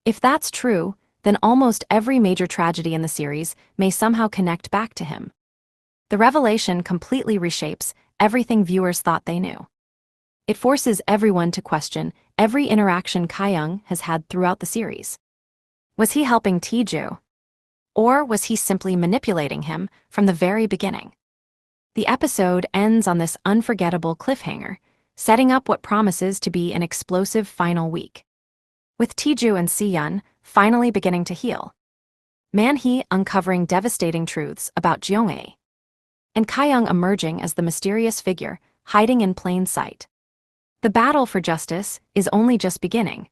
If that's true, then almost every major tragedy in the series may somehow connect back to him. The revelation completely reshapes everything viewers thought they knew. It forces everyone to question every interaction Kyung has had throughout the series. Was he helping Tae-joo? Or was he simply manipulating him from the very beginning? The episode ends on this unforgettable cliffhanger, setting up what promises to be an explosive final week. With Tae-joo and Se-yoon finally beginning to heal, Man-hee uncovering devastating truths about Kyung-ae, and Kyung emerging as the mysterious figure hiding in plain sight. The battle for justice is only just beginning.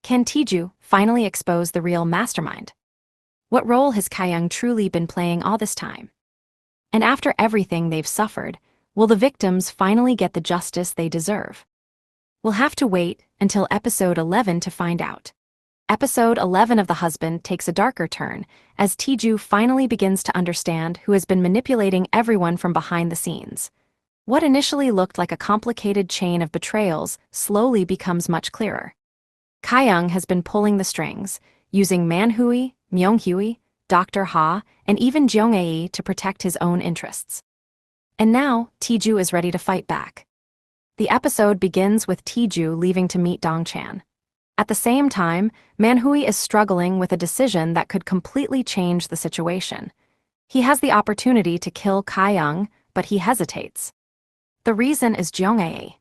Can Tae-joo finally expose the real mastermind? What role has Kyung truly been playing all this time? And after everything they've suffered, will the victims finally get the justice they deserve? We'll have to wait until episode 11 to find out. Episode 11 of The Husband takes a darker turn, as Tae-joo finally begins to understand who has been manipulating everyone from behind the scenes. What initially looked like a complicated chain of betrayals slowly becomes much clearer. Kyung has been pulling the strings, using Man-hee, Myung-hee, Dr. Ha, and even Jung-ae to protect his own interests. And now, Tae-joo is ready to fight back. The episode begins with Tae-joo leaving to meet Dong-chan. At the same time, Man-hee is struggling with a decision that could completely change the situation. He has the opportunity to kill Kyung, but he hesitates. The reason is Jung-ae.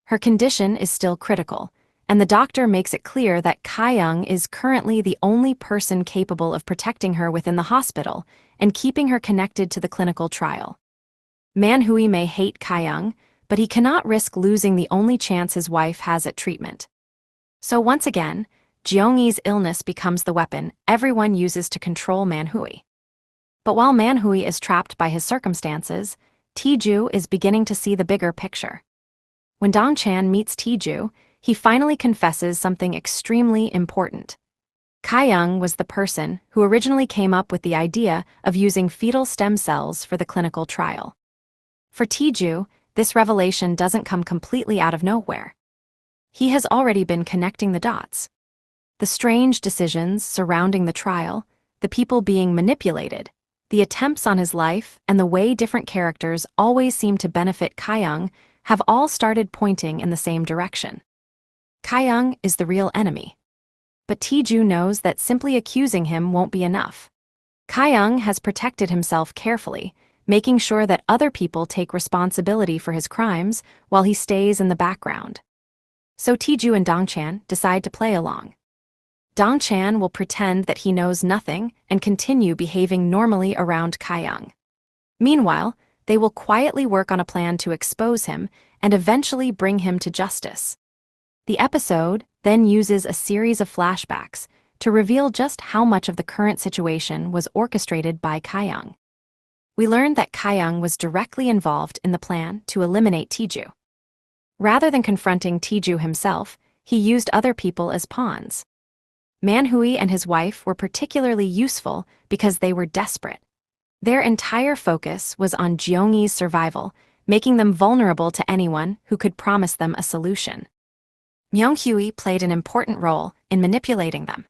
Her condition is still critical, and the doctor makes it clear that Kyung is currently the only person capable of protecting her within the hospital and keeping her connected to the clinical trial. Man-hee may hate Kyung, but he cannot risk losing the only chance his wife has at treatment. So once again, Jeong-ee's illness becomes the weapon everyone uses to control Man-hee. But while Man-hee is trapped by his circumstances, Tae-joo is beginning to see the bigger picture. When Dong-chan meets Tae-joo, he finally confesses something extremely important. Kyung was the person who originally came up with the idea of using fetal stem cells for the clinical trial. For Tae-joo, this revelation doesn't come completely out of nowhere. He has already been connecting the dots. The strange decisions surrounding the trial, the people being manipulated, the attempts on his life, and the way different characters always seem to benefit Kyung have all started pointing in the same direction. Kyung is the real enemy. But Tae-joo knows that simply accusing him won't be enough. Kyung has protected himself carefully, making sure that other people take responsibility for his crimes while he stays in the background. So Tae-joo and Dong-chan decide to play along. Dong-chan will pretend that he knows nothing and continue behaving normally around Kyung. Meanwhile, they will quietly work on a plan to expose him and eventually bring him to justice. The episode then uses a series of flashbacks to reveal just how much of the current situation was orchestrated by Kyung. We learned that Kyung was directly involved in the plan to eliminate Tae-joo. Rather than confronting Tae-joo himself, he used other people as pawns. Man-hee and his wife were particularly useful because they were desperate. Their entire focus was on Jeong-ee's survival, making them vulnerable to anyone who could promise them a solution. Myung-hee played an important role in manipulating them.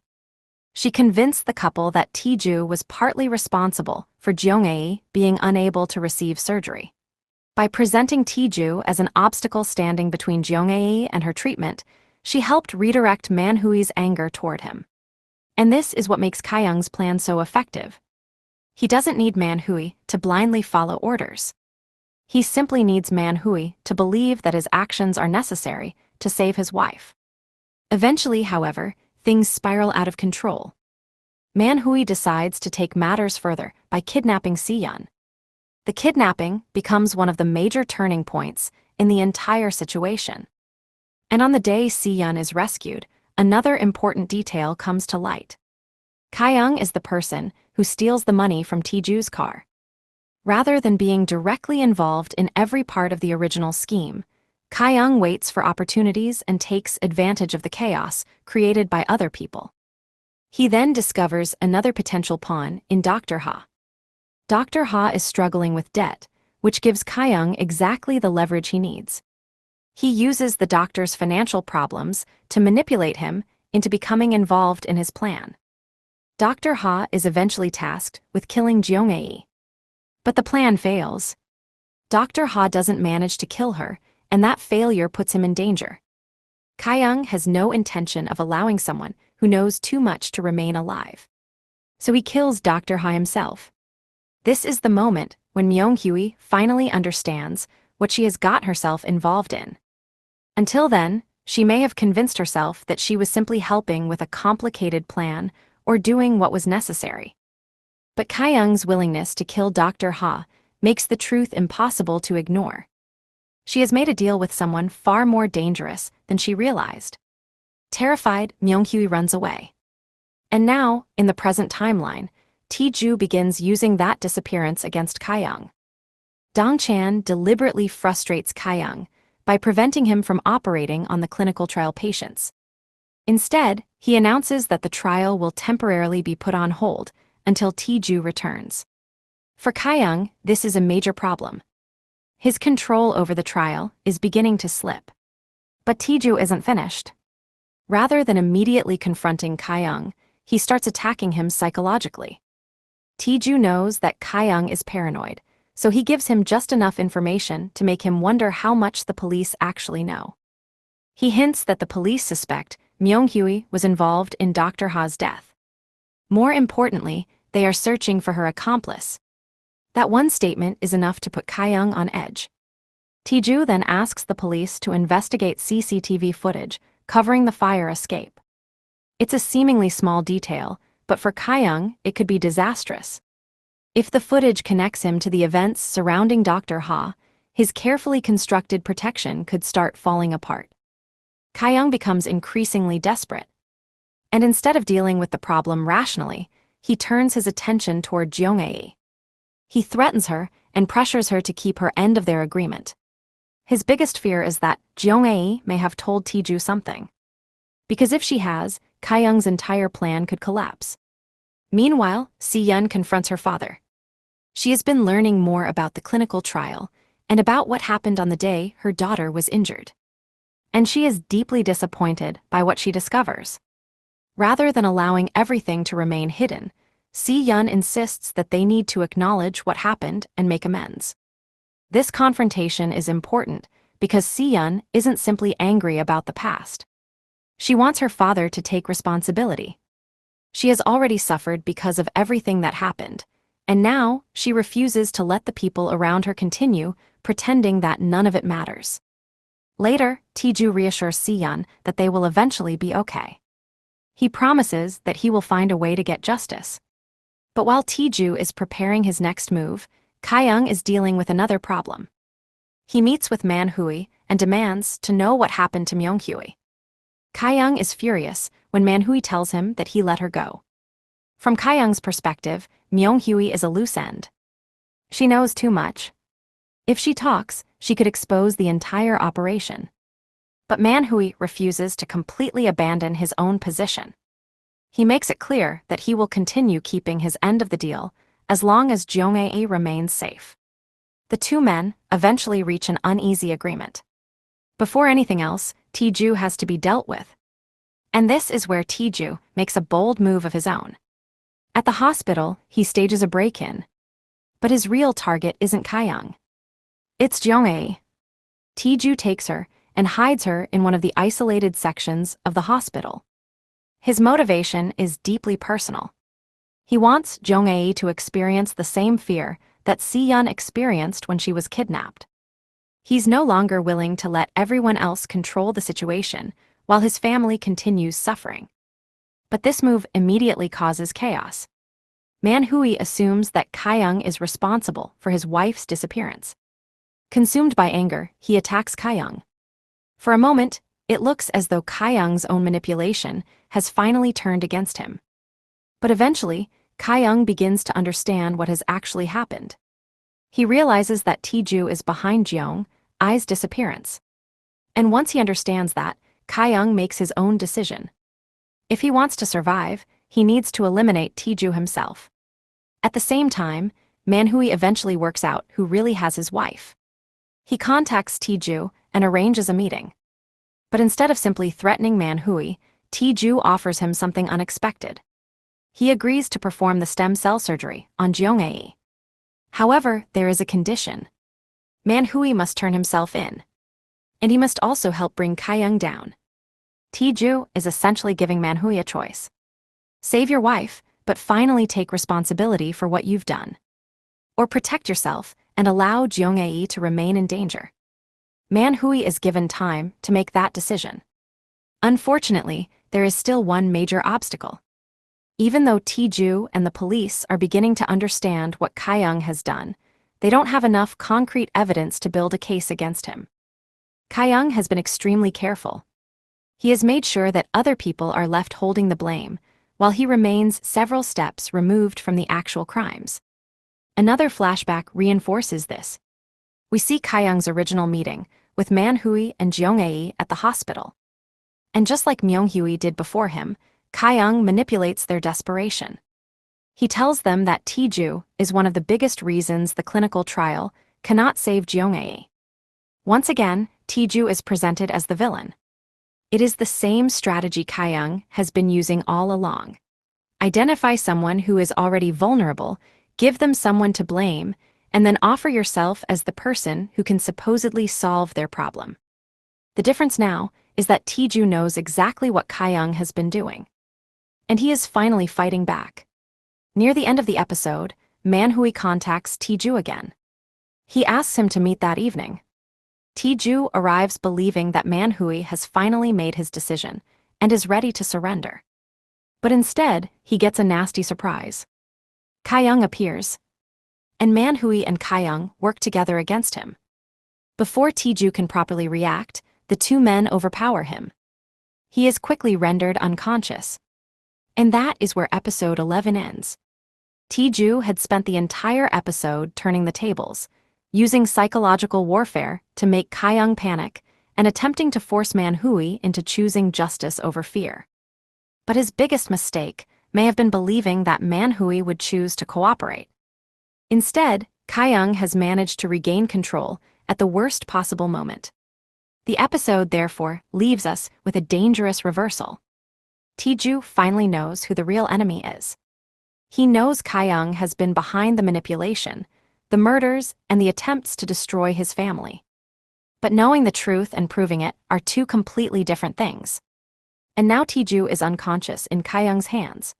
She convinced the couple that Tae-joo was partly responsible for Jung-ae being unable to receive surgery. By presenting Tae-joo as an obstacle standing between Jung-ae and her treatment, she helped redirect Man-hee's anger toward him. And this is what makes Kyung's plan so effective. He doesn't need Man-hee to blindly follow orders. He simply needs Man-hee to believe that his actions are necessary to save his wife. Eventually, however, things spiral out of control. Man-hee decides to take matters further by kidnapping Se-yoon. The kidnapping becomes one of the major turning points in the entire situation. And on the day Se-yoon is rescued, another important detail comes to light. Kyung is the person who steals the money from Tae-joo's car. Rather than being directly involved in every part of the original scheme, Kyung waits for opportunities and takes advantage of the chaos created by other people. He then discovers another potential pawn in Dr. Ha. Dr. Ha is struggling with debt, which gives Kyung exactly the leverage he needs. He uses the doctor's financial problems to manipulate him into becoming involved in his plan. Dr. Ha is eventually tasked with killing Jung-ae. But the plan fails. Dr. Ha doesn't manage to kill her, and that failure puts him in danger. Kyung has no intention of allowing someone who knows too much to remain alive. So he kills Dr. Ha himself. This is the moment when Myung-hee finally understands what she has got herself involved in. Until then, she may have convinced herself that she was simply helping with a complicated plan or doing what was necessary. But Kyung's willingness to kill Dr. Ha makes the truth impossible to ignore. She has made a deal with someone far more dangerous than she realized. Terrified, Myung-hee runs away. And now, in the present timeline, Tae-joo begins using that disappearance against Kyung. Dong-chan deliberately frustrates Kyung by preventing him from operating on the clinical trial patients. Instead, he announces that the trial will temporarily be put on hold until Tae-joo returns. For Kyung, this is a major problem. His control over the trial is beginning to slip. But Tae-joo isn't finished. Rather than immediately confronting Kyung, he starts attacking him psychologically. Tae-joo knows that Kyung is paranoid, so he gives him just enough information to make him wonder how much the police actually know. He hints that the police suspect Myung-hee was involved in Dr. Ha's death. More importantly, they are searching for her accomplice. That one statement is enough to put Kyung on edge. Tae-joo then asks the police to investigate CCTV footage covering the fire escape. It's a seemingly small detail, but for Kyung, it could be disastrous. If the footage connects him to the events surrounding Dr. Ha, his carefully constructed protection could start falling apart. Kyung becomes increasingly desperate. And instead of dealing with the problem rationally, he turns his attention toward Kyung-ae. He threatens her and pressures her to keep her end of their agreement. His biggest fear is that Kyung-ae may have told Tae-joo something. Because if she has, Kyung's entire plan could collapse. Meanwhile, Se-yoon confronts her father. She has been learning more about the clinical trial and about what happened on the day her daughter was injured. And she is deeply disappointed by what she discovers. Rather than allowing everything to remain hidden, Se-yoon insists that they need to acknowledge what happened and make amends. This confrontation is important because Se-yoon isn't simply angry about the past. She wants her father to take responsibility. She has already suffered because of everything that happened, and now she refuses to let the people around her continue pretending that none of it matters. Later, Tae-joo reassures Se-yoon that they will eventually be okay. He promises that he will find a way to get justice. But while Tae-joo is preparing his next move, Kyung is dealing with another problem. He meets with Man Hui and demands to know what happened to Myung-hee. Kyung is furious when Man Hui tells him that he let her go. From Kyung's perspective, Myung-hee is a loose end. She knows too much. If she talks, she could expose the entire operation. But Man Hui refuses to completely abandon his own position. He makes it clear that he will continue keeping his end of the deal as long as Kyung-ae remains safe. The two men eventually reach an uneasy agreement. Before anything else, Tae-joo has to be dealt with. And this is where Tae-joo makes a bold move of his own. At the hospital, he stages a break-in. But his real target isn't Kyung. It's Kyung-ae. Tae-joo takes her and hides her in one of the isolated sections of the hospital. His motivation is deeply personal. He wants Kyung-ae to experience the same fear that Se-yoon experienced when she was kidnapped. He's no longer willing to let everyone else control the situation while his family continues suffering. But this move immediately causes chaos. Man Hui assumes that Kyung is responsible for his wife's disappearance. Consumed by anger, he attacks Kyung. For a moment, it looks as though Kyung's own manipulation has finally turned against him. But eventually, Kyung begins to understand what has actually happened. He realizes that Tae-joo is behind Kyung-ae's disappearance. And once he understands that, Kyung makes his own decision. If he wants to survive, he needs to eliminate Tae-joo himself. At the same time, Man Hui eventually works out who really has his wife. He contacts Tae-joo and arranges a meeting. But instead of simply threatening Man Hui, Tae-joo offers him something unexpected. He agrees to perform the stem cell surgery on Kyung-ae. However, there is a condition. Man Hui must turn himself in. And he must also help bring Kyung down. Tae-joo is essentially giving Man Hui a choice. Save your wife, but finally take responsibility for what you've done. Or protect yourself and allow Kyung-ae to remain in danger. Man Hui is given time to make that decision. Unfortunately, there is still one major obstacle. Even though Tae-joo and the police are beginning to understand what Kyung has done, they don't have enough concrete evidence to build a case against him. Kyung has been extremely careful. He has made sure that other people are left holding the blame, while he remains several steps removed from the actual crimes. Another flashback reinforces this. We see Kyung's original meeting with Man Hui and Kyung-ae at the hospital. And just like Myung-hee did before him, Kyung manipulates their desperation. He tells them that Tae-joo is one of the biggest reasons the clinical trial cannot save Kyung-ae. Once again, Tae-joo is presented as the villain. It is the same strategy Kyung has been using all along. Identify someone who is already vulnerable, give them someone to blame, and then offer yourself as the person who can supposedly solve their problem. The difference now is that Tae-joo knows exactly what Kyung has been doing. And he is finally fighting back. Near the end of the episode, Man-hee contacts Tae-joo again. He asks him to meet that evening. Tae-joo arrives believing that Man-hee has finally made his decision and is ready to surrender. But instead, he gets a nasty surprise. Kyung appears, and Man-hee and Kyung work together against him. Before Tae-joo can properly react, the two men overpower him. He is quickly rendered unconscious. And that is where episode 11 ends. Tae-joo had spent the entire episode turning the tables, using psychological warfare to make Kyung panic and attempting to force Man-hee into choosing justice over fear. But his biggest mistake may have been believing that Man-hee would choose to cooperate. Instead, Kyung has managed to regain control at the worst possible moment. The episode, therefore, leaves us with a dangerous reversal. Tae-joo finally knows who the real enemy is. He knows Kyung has been behind the manipulation, the murders, and the attempts to destroy his family. But knowing the truth and proving it are two completely different things. And now Tae-joo is unconscious in Kyung's hands.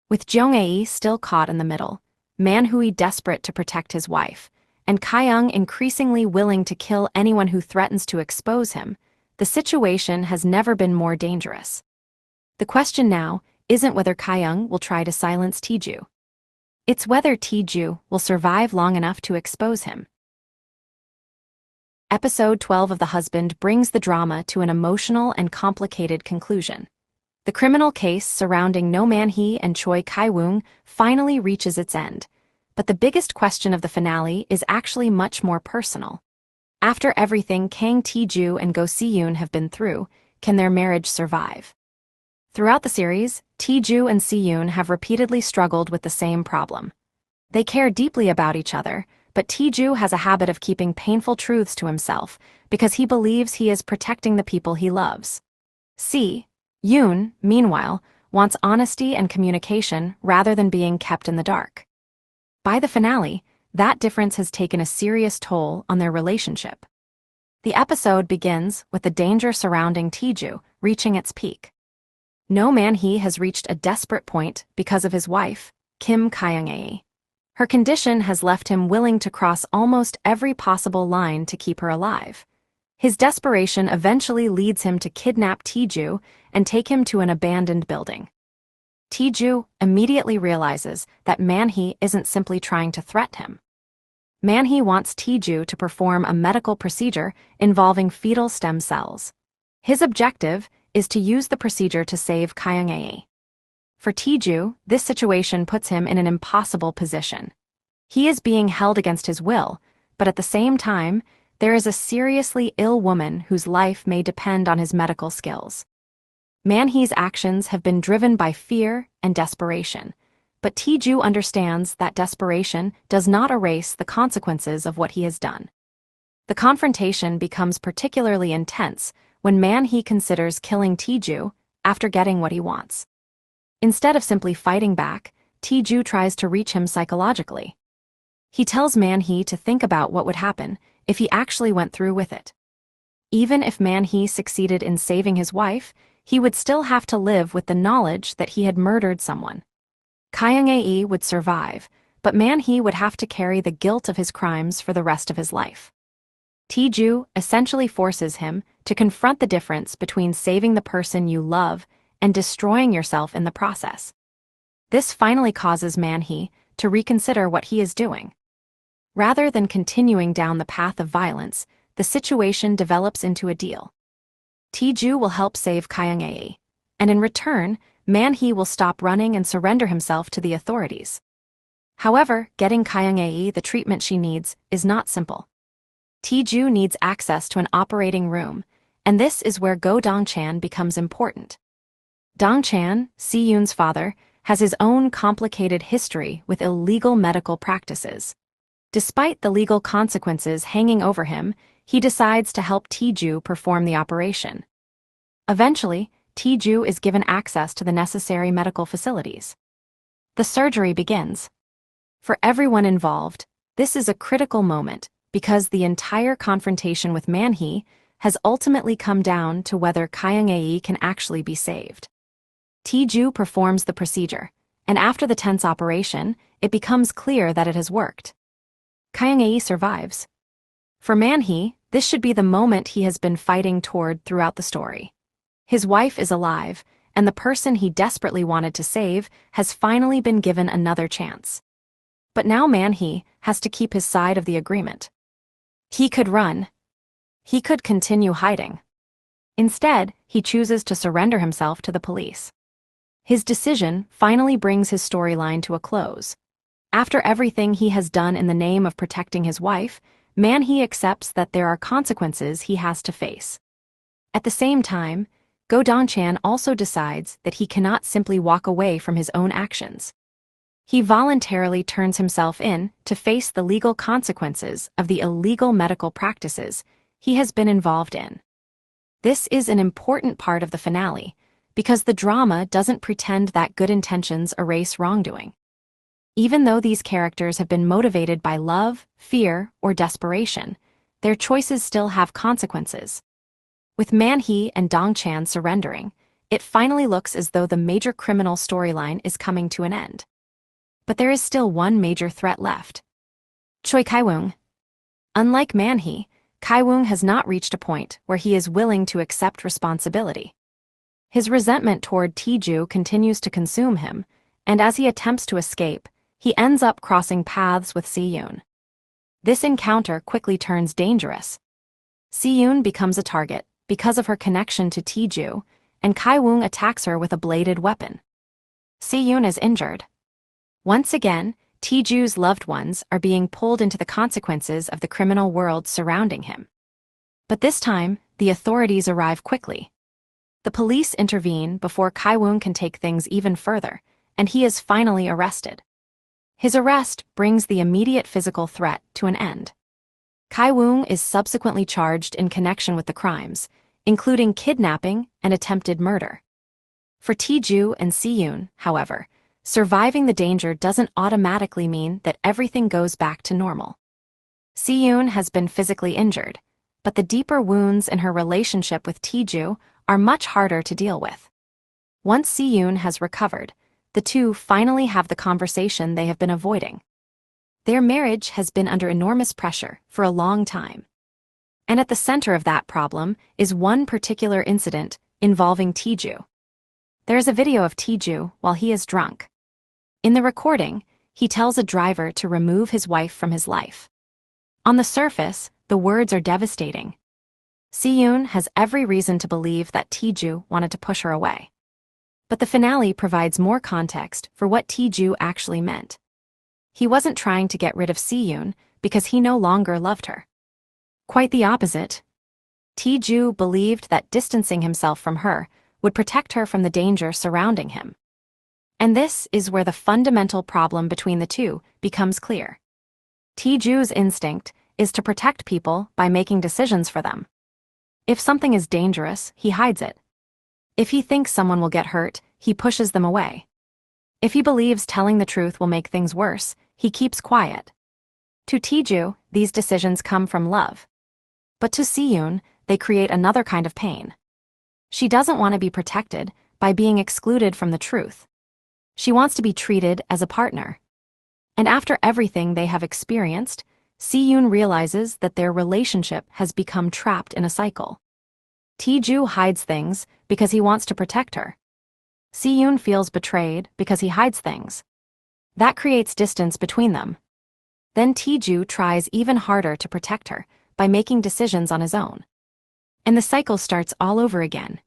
With Kyung-ae still caught in the middle, Man-hee desperate to protect his wife, and Kyung increasingly willing to kill anyone who threatens to expose him, the situation has never been more dangerous. The question now isn't whether Kyung will try to silence Tae-joo. It's whether Tae-joo will survive long enough to expose him. Episode 12 of The Husband brings the drama to an emotional and complicated conclusion. The criminal case surrounding Noh Man-hee and Choi Kai-woong finally reaches its end. But the biggest question of the finale is actually much more personal. After everything Kang Tae-joo and Go Se-yoon have been through, can their marriage survive? Throughout the series, Tae-joo and Se-yoon have repeatedly struggled with the same problem. They care deeply about each other, but Tae-joo has a habit of keeping painful truths to himself because he believes he is protecting the people he loves. Se-yoon, meanwhile, wants honesty and communication rather than being kept in the dark. By the finale, that difference has taken a serious toll on their relationship. The episode begins with the danger surrounding Tae-joo reaching its peak. Noh Man-hee has reached a desperate point because of his wife, Kim Kyung-ae. Her condition has left him willing to cross almost every possible line to keep her alive. His desperation eventually leads him to kidnap Tae-joo and take him to an abandoned building. Tae-joo immediately realizes that Man-hee isn't simply trying to threaten him. Man-hee wants Tae-joo to perform a medical procedure involving fetal stem cells. His objective is to use the procedure to save Kyung-ae. For Tae-joo, this situation puts him in an impossible position. He is being held against his will, but at the same time, there is a seriously ill woman whose life may depend on his medical skills. Man-hee's actions have been driven by fear and desperation, but Tae-joo understands that desperation does not erase the consequences of what he has done. The confrontation becomes particularly intense when Man-hee considers killing Tae-joo after getting what he wants. Instead of simply fighting back, Tae-joo tries to reach him psychologically. He tells Man-hee to think about what would happen if he actually went through with it. Even if Man-hee succeeded in saving his wife, he would still have to live with the knowledge that he had murdered someone. Kyung-ae would survive, but Man-hee would have to carry the guilt of his crimes for the rest of his life. Tae-joo essentially forces him to confront the difference between saving the person you love and destroying yourself in the process. This finally causes Man-hee to reconsider what he is doing. Rather than continuing down the path of violence, the situation develops into a deal. Tae-joo will help save Kyung-ae, and in return, Man-hee will stop running and surrender himself to the authorities. However, getting Kyung-ae the treatment she needs is not simple. Tae-joo needs access to an operating room, And this is where Go Dong-chan becomes important. Dong-chan, Se-yoon's father, has his own complicated history with illegal medical practices. Despite the legal consequences hanging over him, he decides to help Tae-joo perform the operation. Eventually, Tae-joo is given access to the necessary medical facilities. The surgery begins. For everyone involved, this is a critical moment because the entire confrontation with Man-hee has ultimately come down to whether Kyung-ae can actually be saved. Tae-joo performs the procedure, and after the tense operation, it becomes clear that it has worked. Kyung-ae survives. For Man-hee, this should be the moment he has been fighting toward throughout the story. His wife is alive, and the person he desperately wanted to save has finally been given another chance. But now Man-hee has to keep his side of the agreement. He could run. He could continue hiding. Instead, he chooses to surrender himself to the police. His decision finally brings his storyline to a close. After everything he has done in the name of protecting his wife, Man-hee accepts that there are consequences he has to face. At the same time, Go Dong-chan also decides that he cannot simply walk away from his own actions. He voluntarily turns himself in to face the legal consequences of the illegal medical practices he has been involved in. This is an important part of the finale, because the drama doesn't pretend that good intentions erase wrongdoing. Even though these characters have been motivated by love, fear, or desperation, their choices still have consequences. With Man-hee and Dong-chan surrendering, it finally looks as though the major criminal storyline is coming to an end. But there is still one major threat left. Choi Kai-woong. Unlike Man-hee, Kai-woong has not reached a point where he is willing to accept responsibility. His resentment toward Tae-joo continues to consume him, and as he attempts to escape, he ends up crossing paths with Se-yoon. This encounter quickly turns dangerous. Se-yoon becomes a target because of her connection to Tae-joo, and Kai-woong attacks her with a bladed weapon. Se-yoon is injured. Once again, Tae-joo's loved ones are being pulled into the consequences of the criminal world surrounding him. But this time, the authorities arrive quickly. The police intervene before Kai-woong can take things even further, and he is finally arrested. His arrest brings the immediate physical threat to an end. Kai-woong is subsequently charged in connection with the crimes, including kidnapping and attempted murder. For Tae-joo and Se-yoon, however, surviving the danger doesn't automatically mean that everything goes back to normal. Se-yoon has been physically injured, but the deeper wounds in her relationship with Tae-joo are much harder to deal with. Once Se-yoon has recovered, the two finally have the conversation they have been avoiding. Their marriage has been under enormous pressure for a long time. And at the center of that problem is one particular incident involving Tae-joo. There is a video of Tae-joo while he is drunk. In the recording, he tells a driver to remove his wife from his life. On the surface, the words are devastating. Se-yoon has every reason to believe that Tae-joo wanted to push her away. But the finale provides more context for what Tae-joo actually meant. He wasn't trying to get rid of Se-yoon because he no longer loved her. Quite the opposite. Tae-joo believed that distancing himself from her would protect her from the danger surrounding him. And this is where the fundamental problem between the two becomes clear. Tae-joo's instinct is to protect people by making decisions for them. If something is dangerous, he hides it. If he thinks someone will get hurt, he pushes them away. If he believes telling the truth will make things worse, he keeps quiet. To Tae-joo, these decisions come from love. But to Se-yoon, they create another kind of pain. She doesn't want to be protected by being excluded from the truth. She wants to be treated as a partner. And after everything they have experienced, Se-yoon realizes that their relationship has become trapped in a cycle. Tae-joo hides things because he wants to protect her. Se-yoon feels betrayed because he hides things. That creates distance between them. Then Tae-joo tries even harder to protect her by making decisions on his own. And the cycle starts all over again.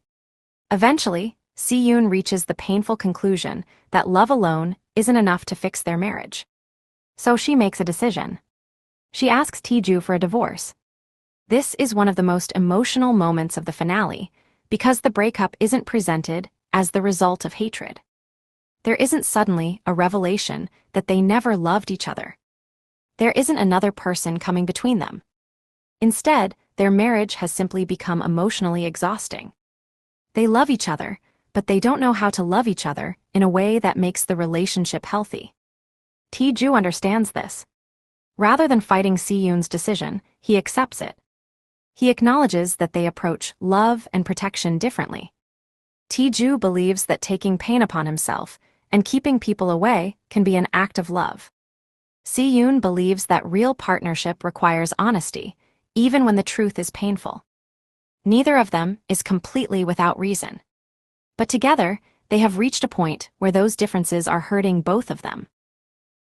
Eventually, Se-yoon reaches the painful conclusion that love alone isn't enough to fix their marriage. So she makes a decision. She asks Tae-joo for a divorce. This is one of the most emotional moments of the finale, because the breakup isn't presented as the result of hatred. There isn't suddenly a revelation that they never loved each other. There isn't another person coming between them. Instead, their marriage has simply become emotionally exhausting. They love each other, but they don't know how to love each other in a way that makes the relationship healthy. Tae-joo understands this. Rather than fighting Se-yoon's decision, he accepts it. He acknowledges that they approach love and protection differently. Tae-joo believes that taking pain upon himself and keeping people away can be an act of love. Se-yoon believes that real partnership requires honesty, even when the truth is painful. Neither of them is completely without reason. But together, they have reached a point where those differences are hurting both of them.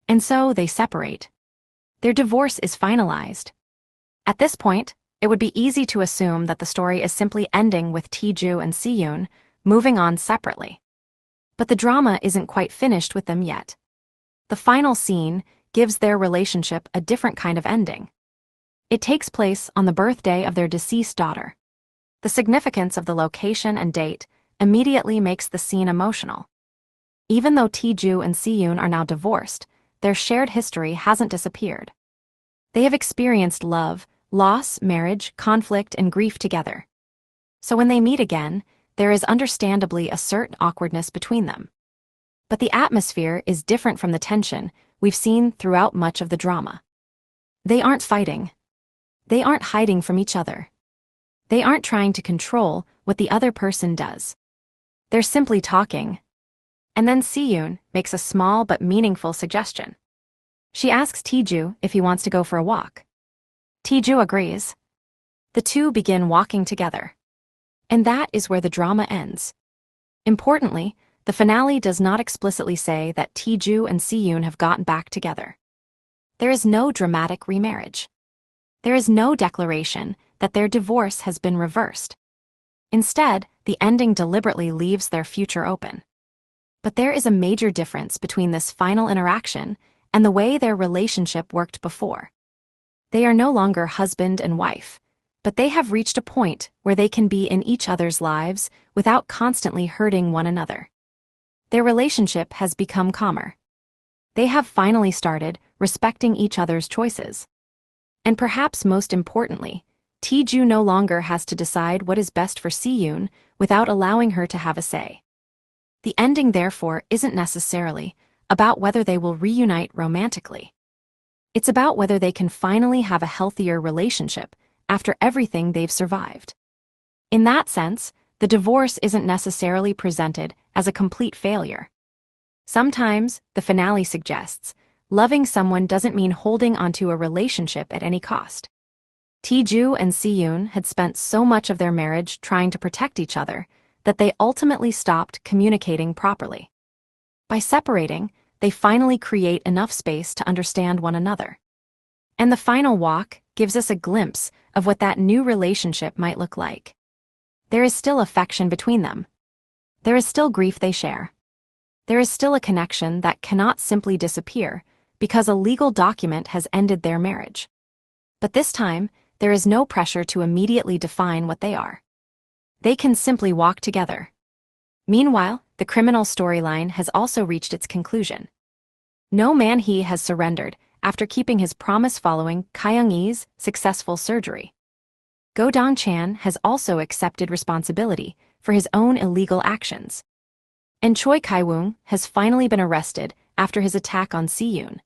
And so they separate. Their divorce is finalized. At this point, it would be easy to assume that the story is simply ending with Tae-joo and Se-yoon moving on separately. But the drama isn't quite finished with them yet. The final scene gives their relationship a different kind of ending. It takes place on the birthday of their deceased daughter. The significance of the location and date immediately makes the scene emotional. Even though Tae-joo and Se-yoon are now divorced, their shared history hasn't disappeared. They have experienced love, loss, marriage, conflict, and grief together. So when they meet again, there is understandably a certain awkwardness between them. But the atmosphere is different from the tension we've seen throughout much of the drama. They aren't fighting. They aren't hiding from each other. They aren't trying to control what the other person does. They're simply talking. And then Se-yoon makes a small but meaningful suggestion. She asks Tae-joo if he wants to go for a walk. Tae-joo agrees. The two begin walking together. And that is where the drama ends. Importantly, the finale does not explicitly say that Tae-joo and Se-yoon have gotten back together. There is no dramatic remarriage. There is no declaration that their divorce has been reversed. Instead, the ending deliberately leaves their future open. But there is a major difference between this final interaction and the way their relationship worked before. They are no longer husband and wife, but they have reached a point where they can be in each other's lives without constantly hurting one another. Their relationship has become calmer. They have finally started respecting each other's choices. And perhaps most importantly, Tae-joo no longer has to decide what is best for Se-yoon without allowing her to have a say. The ending, therefore, isn't necessarily about whether they will reunite romantically. It's about whether they can finally have a healthier relationship after everything they've survived. In that sense, the divorce isn't necessarily presented as a complete failure. Sometimes, the finale suggests, loving someone doesn't mean holding onto a relationship at any cost. Tae-joo and Se-yoon had spent so much of their marriage trying to protect each other that they ultimately stopped communicating properly. By separating, they finally create enough space to understand one another. And the final walk gives us a glimpse of what that new relationship might look like. There is still affection between them. There is still grief they share. There is still a connection that cannot simply disappear because a legal document has ended their marriage. But this time, there is no pressure to immediately define what they are. They can simply walk together. Meanwhile, the criminal storyline has also reached its conclusion. Noh Man-hee has surrendered after keeping his promise following Kyung-ae's successful surgery. Go Dong-chan has also accepted responsibility for his own illegal actions. And Choi Kai-woong has finally been arrested after his attack on Se-yoon.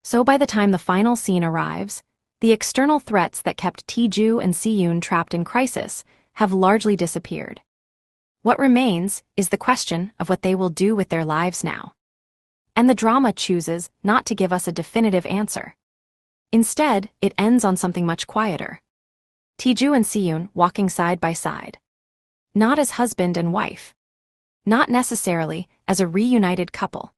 So by the time the final scene arrives, the external threats that kept Tae-joo and Se-yoon trapped in crisis have largely disappeared. What remains is the question of what they will do with their lives now. And the drama chooses not to give us a definitive answer. Instead, it ends on something much quieter. Tae-joo and Se-yoon walking side by side. Not as husband and wife. Not necessarily as a reunited couple.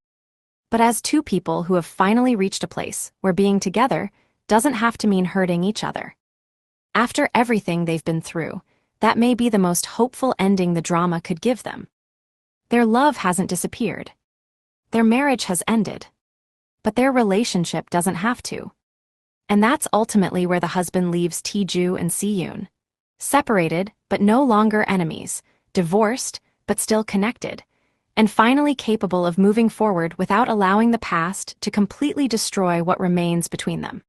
But as two people who have finally reached a place where being together doesn't have to mean hurting each other. After everything they've been through, that may be the most hopeful ending the drama could give them. Their love hasn't disappeared. Their marriage has ended. But their relationship doesn't have to. And that's ultimately where the husband leaves Tae-joo and Se-yoon. Separated, but no longer enemies, divorced, but still connected, and finally capable of moving forward without allowing the past to completely destroy what remains between them.